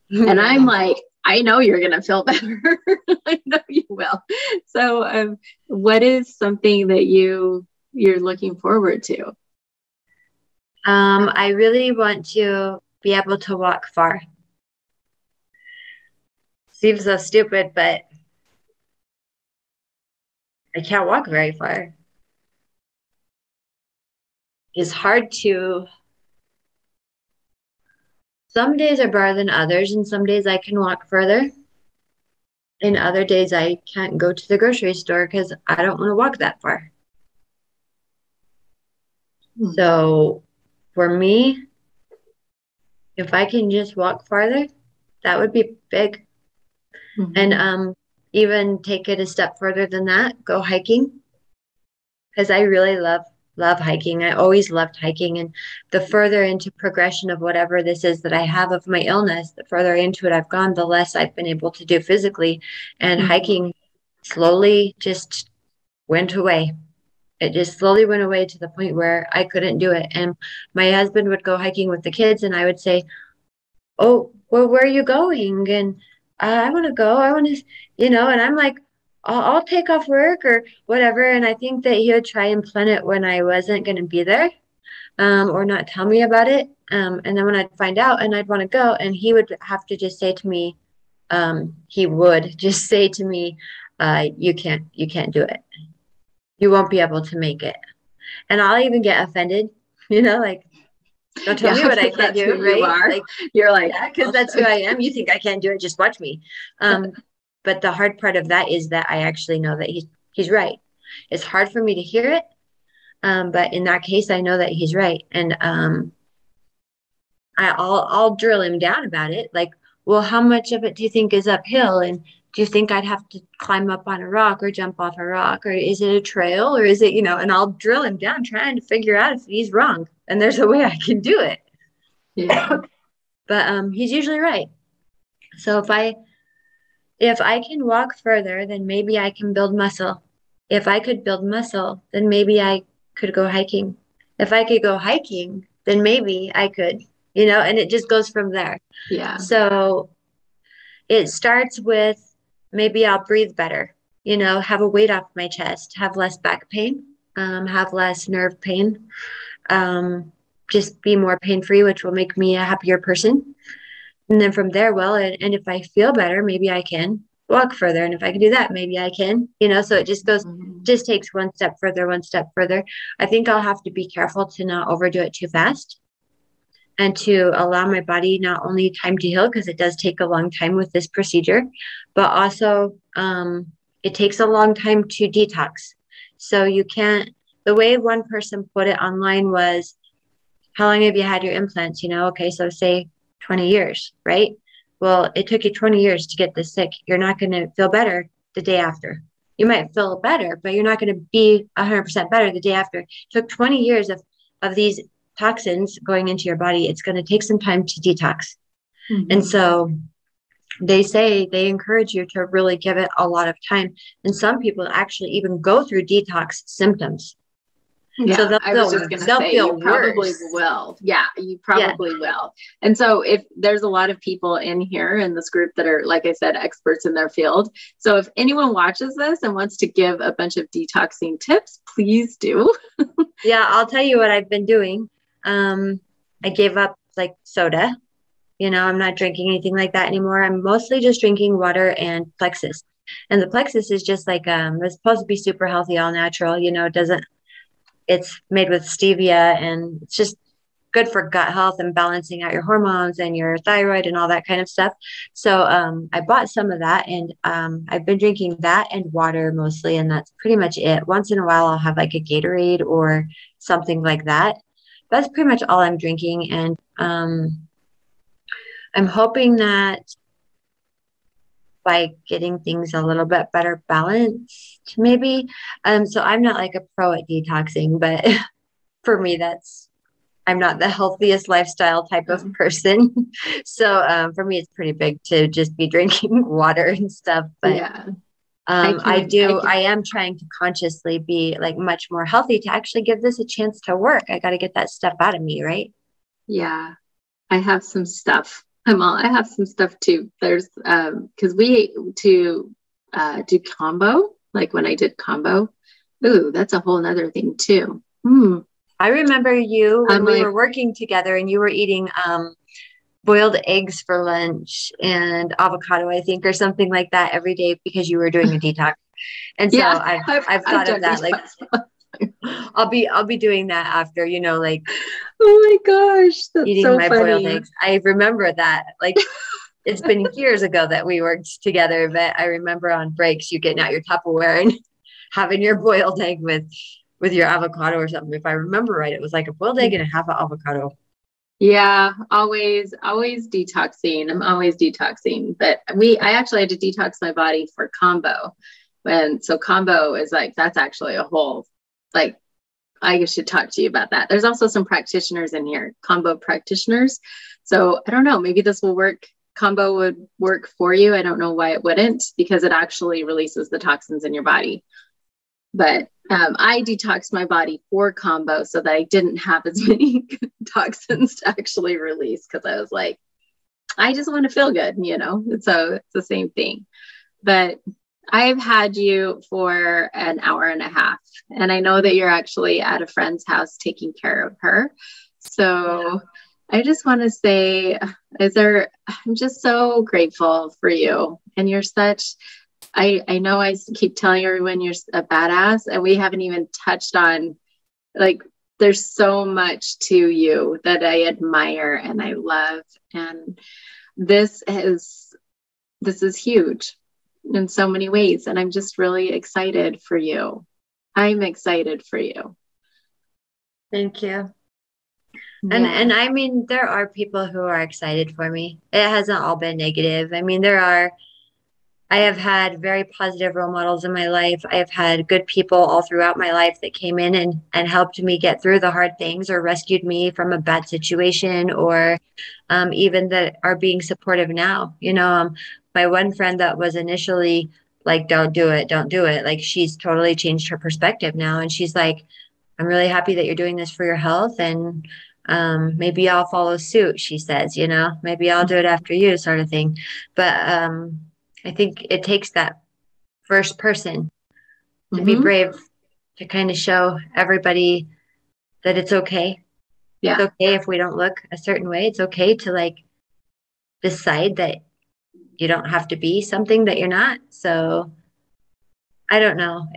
[SPEAKER 2] And I'm like, I know you're going to feel better. I know you will. So what is something that you're looking forward to?
[SPEAKER 3] I really want to be able to walk far. Seems so stupid, but I can't walk very far. It's hard to. Some days are better than others, and some days I can walk further. And other days I can't go to the grocery store because I don't want to walk that far. So for me, if I can just walk farther, that would be big. And even take it a step further than that, go hiking. Because I really love hiking. I always loved hiking. And the further into progression of whatever this is that I have of my illness, the further into it I've gone, the less I've been able to do physically. And hiking slowly just went away. It just slowly went away to the point where I couldn't do it. And my husband would go hiking with the kids, and I would say, oh, well, where are you going? And I want to go. I want to, and I'm like, I'll take off work or whatever. And I think that he would try and plan it when I wasn't going to be there, or not tell me about it. And then when I'd find out and I'd want to go, and he would have to just say to me, you can't do it. You won't be able to make it. And I'll even get offended, like, don't tell me what I can't do, right? You're like, yeah, because that's who I am. You think I can't do it? Just watch me. But the hard part of that is that I actually know that he's right. It's hard for me to hear it. But in that case, I know that he's right. And I'll drill him down about it. Like, well, how much of it do you think is uphill? And do you think I'd have to climb up on a rock or jump off a rock? Or is it a trail? Or is it, and I'll drill him down trying to figure out if he's wrong. And there's a way I can do it.
[SPEAKER 2] Yeah.
[SPEAKER 3] But he's usually right. So if I can walk further, then maybe I can build muscle. If I could build muscle, then maybe I could go hiking. If I could go hiking, then maybe I could, and it just goes from there.
[SPEAKER 2] Yeah.
[SPEAKER 3] So it starts with, maybe I'll breathe better, have a weight off my chest, have less back pain, have less nerve pain, just be more pain-free, which will make me a happier person. And then from there, well, and if I feel better, maybe I can walk further. And if I can do that, maybe I can, so it just goes, just takes one step further, one step further. I think I'll have to be careful to not overdo it too fast and to allow my body not only time to heal, because it does take a long time with this procedure, but also it takes a long time to detox. So you can't, the way one person put it online was, how long have you had your implants? Okay, so say 20 years, right? Well, it took you 20 years to get this sick. You're not going to feel better the day after. You might feel better, but you're not going to be 100% better the day after. It took 20 years of these toxins going into your body. It's going to take some time to detox. And so they say, they encourage you to really give it a lot of time. And some people actually even go through detox symptoms.
[SPEAKER 2] Yeah,
[SPEAKER 3] so
[SPEAKER 2] I was just going to say, you probably will. Yeah, you probably will. And so if there's a lot of people in here in this group that are, like I said, experts in their field. So if anyone watches this and wants to give a bunch of detoxing tips, please do.
[SPEAKER 3] Yeah, I'll tell you what I've been doing. I gave up like soda. I'm not drinking anything like that anymore. I'm mostly just drinking water and Plexus. And the Plexus is just like, it's supposed to be super healthy, all natural, it's made with stevia, and it's just good for gut health and balancing out your hormones and your thyroid and all that kind of stuff. So I bought some of that, and I've been drinking that and water mostly, and that's pretty much it. Once in a while, I'll have like a Gatorade or something like that. That's pretty much all I'm drinking. And I'm hoping that by getting things a little bit better balanced, maybe. So I'm not like a pro at detoxing, but for me, I'm not the healthiest lifestyle type of person. So for me, it's pretty big to just be drinking water and stuff. But yeah, I am trying to consciously be like much more healthy to actually give this a chance to work. I got to get that stuff out of me, right?
[SPEAKER 2] Yeah, I have some stuff. I have some stuff too. There's because we to do combo, like when I did combo. Ooh, that's a whole nother thing too.
[SPEAKER 3] I remember you when we were working together, and you were eating boiled eggs for lunch and avocado, I think, or something like that every day because you were doing a detox. And so yeah, I've thought of that. Like I'll be doing that after, like,
[SPEAKER 2] oh my gosh, that's
[SPEAKER 3] eating
[SPEAKER 2] so
[SPEAKER 3] my
[SPEAKER 2] funny.
[SPEAKER 3] boiled eggs. I remember that. Like it's been years ago that we worked together, but I remember on breaks you getting out your Tupperware and having your boiled egg with your avocado or something. If I remember right, it was like a boiled egg and a half of avocado.
[SPEAKER 2] Yeah, always detoxing. I'm always detoxing. But I actually had to detox my body for combo. So combo is like, that's actually a whole, like, I should talk to you about that. There's also some practitioners in here, combo practitioners. So I don't know, maybe this will work. Combo would work for you. I don't know why it wouldn't, because it actually releases the toxins in your body. But I detoxed my body for combo so that I didn't have as many toxins to actually release, because I was like, I just want to feel good, so it's the same thing. But I've had you for an hour and a half, and I know that you're actually at a friend's house taking care of her. So I just want to say, I'm just so grateful for you, and you're such, I know I keep telling everyone you're a badass, and we haven't even touched on, like, there's so much to you that I admire and I love. And this is huge in so many ways. And I'm just really excited for you. I'm excited for you.
[SPEAKER 3] Thank you. Yeah. And I mean, there are people who are excited for me. It hasn't all been negative. I mean, I have had very positive role models in my life. I have had good people all throughout my life that came in and helped me get through the hard things, or rescued me from a bad situation, or even that are being supportive now. My one friend that was initially like, don't do it. Like, she's totally changed her perspective now. And she's like, I'm really happy that you're doing this for your health. And maybe I'll follow suit, she says, maybe I'll do it after you, sort of thing. But I think it takes that first person to be brave, to kind of show everybody that it's okay. Yeah. It's okay if we don't look a certain way. It's okay to, like, decide that you don't have to be something that you're not. So I don't know.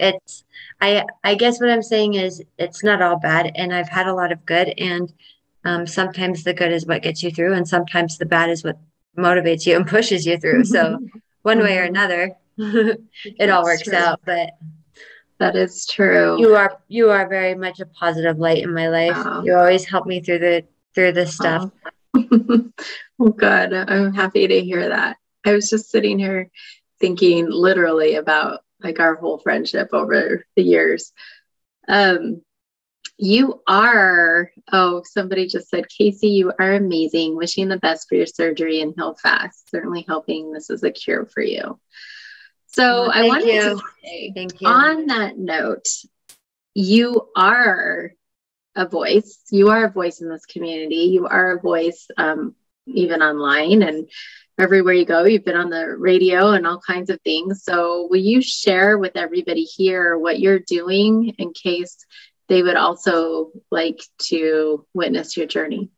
[SPEAKER 3] I guess what I'm saying is it's not all bad, and I've had a lot of good, and sometimes the good is what gets you through, and sometimes the bad is what motivates you and pushes you through. So one way or another, it all works out. But
[SPEAKER 2] that is true.
[SPEAKER 3] You are very much a positive light in my life.
[SPEAKER 2] Oh.
[SPEAKER 3] You always help me through this stuff.
[SPEAKER 2] Well, good. I'm happy to hear that. I was just sitting here thinking literally about like our whole friendship over the years. You are, somebody just said, Casey, you are amazing. Wishing the best for your surgery and heal fast. Certainly hoping this is a cure for you. So I wanted to say,
[SPEAKER 3] thank you.
[SPEAKER 2] On that note, you are a voice. You are a voice in this community. You are a voice, even online and everywhere you go. You've been on the radio and all kinds of things. So will you share with everybody here what you're doing in case they would also like to witness your journey?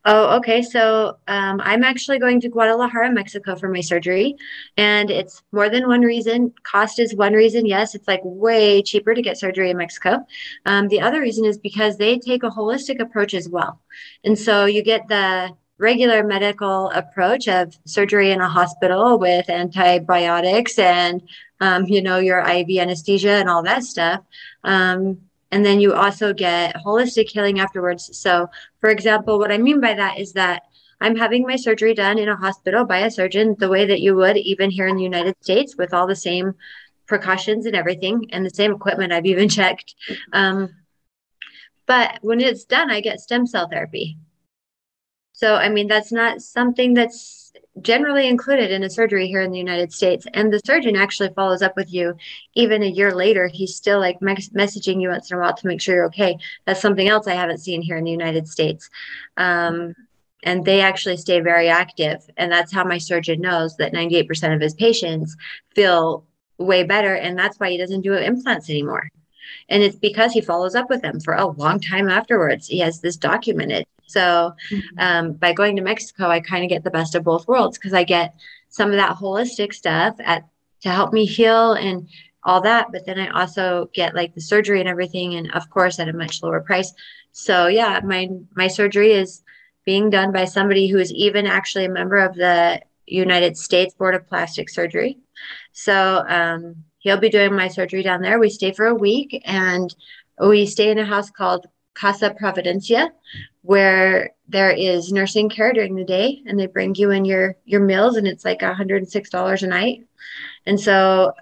[SPEAKER 3] Oh, okay. So I'm actually going to Guadalajara, Mexico for my surgery. And it's more than one reason. Cost is one reason. Yes, it's like way cheaper to get surgery in Mexico. The other reason is because they take a holistic approach as well. And so you get the regular medical approach of surgery in a hospital with antibiotics and, your IV anesthesia and all that stuff. And then you also get holistic healing afterwards. So, for example, what I mean by that is that I'm having my surgery done in a hospital by a surgeon the way that you would even here in the United States with all the same precautions and everything and the same equipment I've even checked. But when it's done, I get stem cell therapy. So, I mean, that's not something that's generally included in a surgery here in the United States. And the surgeon actually follows up with you even a year later. He's still like messaging you once in a while to make sure you're okay. That's something else I haven't seen here in the United States. And they actually stay very active. And that's how my surgeon knows that 98% of his patients feel way better. And that's why he doesn't do implants anymore. And it's because he follows up with them for a long time afterwards. He has this documented. So by going to Mexico, I kind of get the best of both worlds because I get some of that holistic stuff to help me heal and all that. But then I also get like the surgery and everything. And of course, at a much lower price. So yeah, my surgery is being done by somebody who is even actually a member of the United States Board of Plastic Surgery. So he'll be doing my surgery down there. We stay for a week and we stay in a house called Casa Providencia, where there is nursing care during the day and they bring you in your meals and it's like $106 a night. And so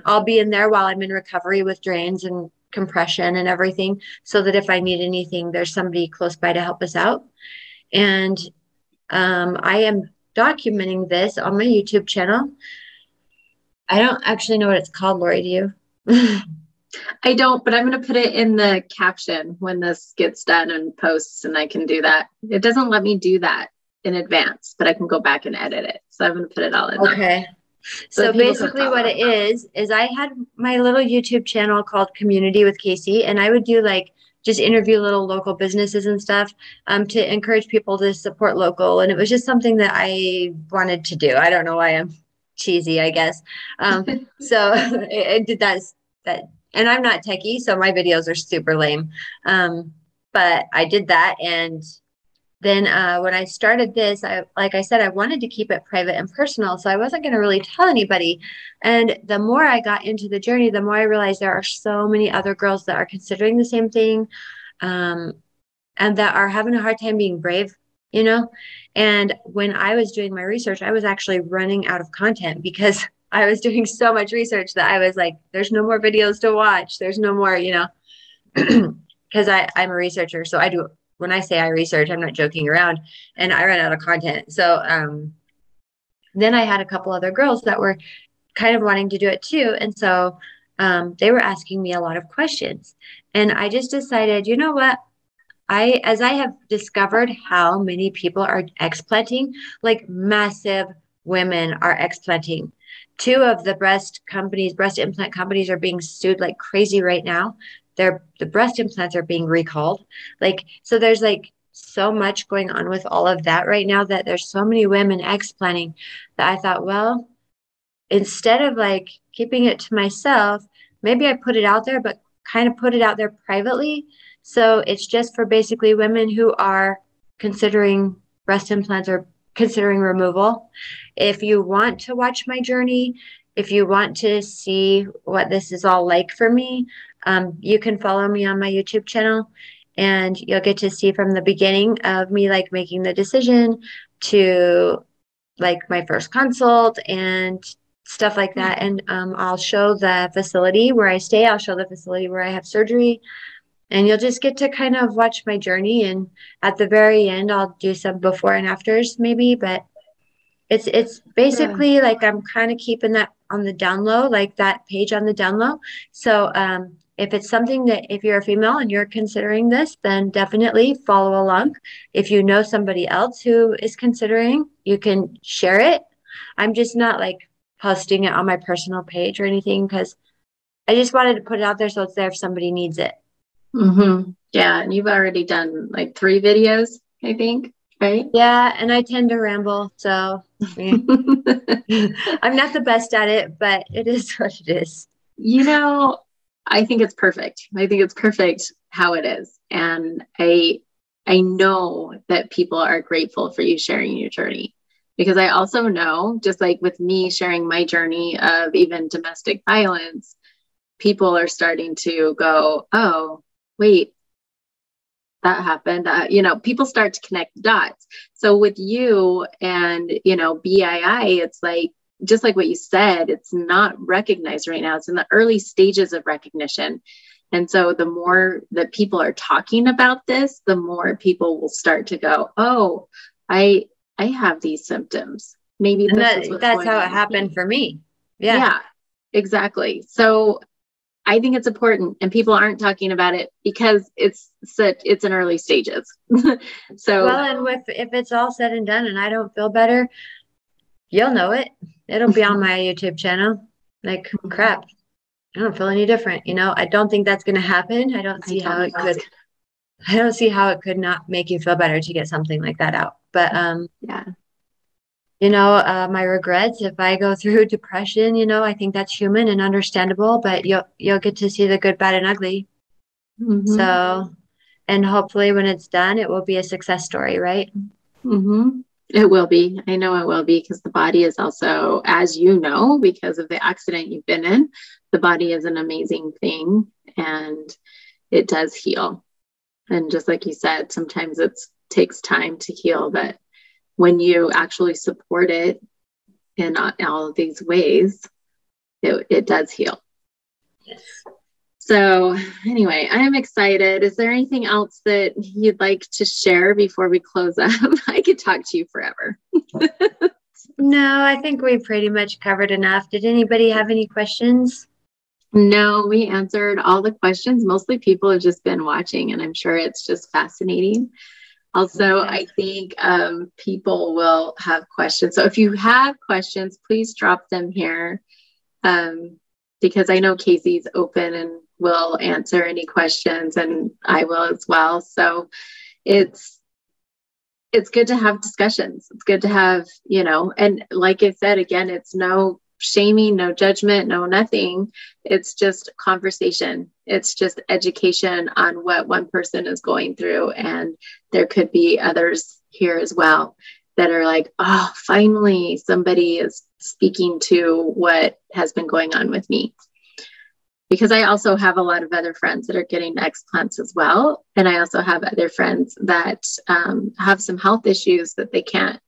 [SPEAKER 3] I'll be in there while I'm in recovery with drains and compression and everything so that if I need anything, there's somebody close by to help us out. And I am documenting this on my YouTube channel. I don't actually know what it's called, Lori, do you?
[SPEAKER 2] I don't, but I'm going to put it in the caption when this gets done and posts, and I can do that. It doesn't let me do that in advance, but I can go back and edit it. So I'm going to put it all in.
[SPEAKER 3] Okay. So basically what it is I had my little YouTube channel called Community with Casey, and I would do like just interview little local businesses and stuff to encourage people to support local. And it was just something that I wanted to do. I don't know why I'm cheesy, I guess. So I did that. And I'm not techie, so my videos are super lame. But I did that. And then when I started this, like I said, I wanted to keep it private and personal. So I wasn't going to really tell anybody. And the more I got into the journey, the more I realized there are so many other girls that are considering the same thing and that are having a hard time being brave, And when I was doing my research, I was actually running out of content because I was doing so much research that I was like, there's no more videos to watch. There's no more, because I'm a researcher. So when I say I research, I'm not joking around, and I ran out of content. So then I had a couple other girls that were kind of wanting to do it too. And so they were asking me a lot of questions, and I just decided, you know what? As I have discovered how many people are explanting, like massive women are explanting. 2 of the breast implant companies are being sued like crazy right now. The breast implants are being recalled. So there's like so much going on with all of that right now that there's so many women explanting that I thought, well, instead of like keeping it to myself, maybe I put it out there, but kind of put it out there privately. So it's just for basically women who are considering breast implants or considering removal. If you want to watch my journey, if you want to see what this is all like for me, you can follow me on my YouTube channel and you'll get to see from the beginning of me like making the decision to like my first consult and stuff like that. And I'll show the facility where I stay. I'll show the facility where I have surgery. And you'll just get to kind of watch my journey. And at the very end, I'll do some before and afters maybe. But it's basically like I'm kind of keeping that on the down low, like that page on the down low. So if it's something that if you're a female and you're considering this, then definitely follow along. If you know somebody else who is considering, you can share it. I'm just not like posting it on my personal page or anything because I just wanted to put it out there so it's there if somebody needs it.
[SPEAKER 2] Mm-hmm. Yeah. And you've already done like 3 videos, I think, right?
[SPEAKER 3] Yeah. And I tend to ramble. So yeah. I'm not the best at it, but it is what it is.
[SPEAKER 2] You know, I think it's perfect. I think it's perfect how it is. And I know that people are grateful for you sharing your journey because I also know, just like with me sharing my journey of even domestic violence, people are starting to go, oh, wait, that happened. People start to connect the dots. So with you and, BII, it's like, just like what you said, it's not recognized right now. It's in the early stages of recognition. And so the more that people are talking about this, the more people will start to go, oh, I have these symptoms. Maybe
[SPEAKER 3] that's how it happened for me. Yeah,
[SPEAKER 2] exactly. So I think it's important and people aren't talking about it because it's in early stages. So,
[SPEAKER 3] well, and if it's all said and done and I don't feel better, you'll know it. It'll be on my YouTube channel. Like crap. I don't feel any different. I don't think that's going to happen. I don't see how it could not make you feel better to get something like that out. But, my regrets, if I go through depression, I think that's human and understandable, but you'll get to see the good, bad, and ugly. Mm-hmm. So, and hopefully when it's done, it will be a success story, right?
[SPEAKER 2] Mm-hmm. It will be. I know it will be because the body is also, as you know, because of the accident you've been in, the body is an amazing thing and it does heal. And just like you said, sometimes it takes time to heal, but when you actually support it in all of these ways, it does heal.
[SPEAKER 3] Yes.
[SPEAKER 2] So anyway, I'm excited. Is there anything else that you'd like to share before we close up? I could talk to you forever.
[SPEAKER 3] No, I think we pretty much covered enough. Did anybody have any questions?
[SPEAKER 2] No, we answered all the questions. Mostly people have just been watching, and I'm sure it's just fascinating. Also, I think people will have questions. So if you have questions, please drop them here because I know Casey's open and will answer any questions, and I will as well. So it's good to have discussions. It's good to have, and like I said, again, it's no shaming, no judgment, no nothing. It's just conversation. It's just education on what one person is going through. And there could be others here as well that are like, oh, finally somebody is speaking to what has been going on with me. Because I also have a lot of other friends that are getting explants as well. And I also have other friends that have some health issues that they can't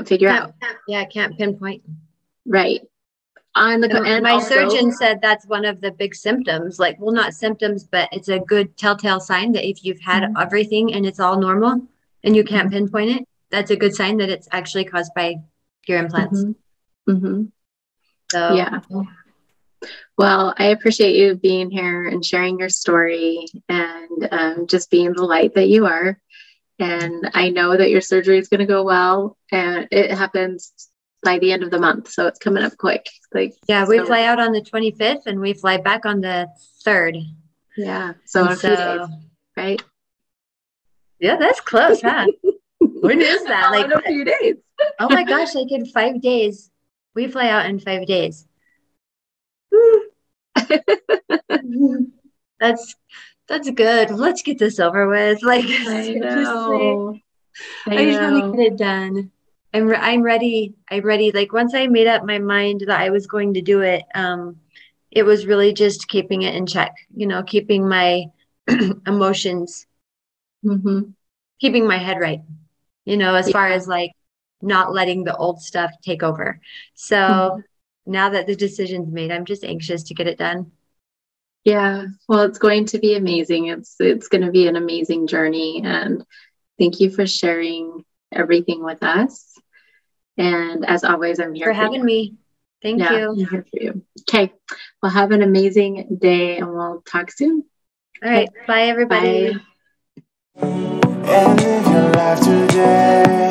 [SPEAKER 2] figure out.
[SPEAKER 3] Yeah, can't pinpoint.
[SPEAKER 2] Right. And
[SPEAKER 3] my surgeon said that's one of the big symptoms, like, well, not symptoms, but it's a good telltale sign that if you've had everything and it's all normal and you can't pinpoint it, that's a good sign that it's actually caused by your implants.
[SPEAKER 2] Mm-hmm. Mm-hmm.
[SPEAKER 3] So,
[SPEAKER 2] yeah. Well, I appreciate you being here and sharing your story and just being the light that you are. And I know that your surgery is going to go well, and it happens by the end of the month. So it's coming up quick. We
[SPEAKER 3] fly out on the 25th and we fly back on the 3rd.
[SPEAKER 2] Yeah. So in a few days, right?
[SPEAKER 3] Yeah, that's close, huh? When is that?
[SPEAKER 2] Like in a few days.
[SPEAKER 3] Oh my gosh, like in 5 days. We fly out in 5 days. That's good. Let's get this over with. Like,
[SPEAKER 2] I
[SPEAKER 3] seriously.
[SPEAKER 2] know.
[SPEAKER 3] I just want to get it done. I'm ready. I'm ready. Like once I made up my mind that I was going to do it, it was really just keeping it in check, keeping my emotions, keeping my head right, as far as like not letting the old stuff take over. So now that the decision's made, I'm just anxious to get it done.
[SPEAKER 2] Yeah. Well, it's going to be amazing. It's going to be an amazing journey. And thank you for sharing everything with us. And as always, I'm here
[SPEAKER 3] for having me. Thank you.
[SPEAKER 2] I'm here for you. Okay. Well, have an amazing day and we'll talk soon.
[SPEAKER 3] All right. Bye, everybody.
[SPEAKER 2] Bye.
[SPEAKER 1] And live your life today.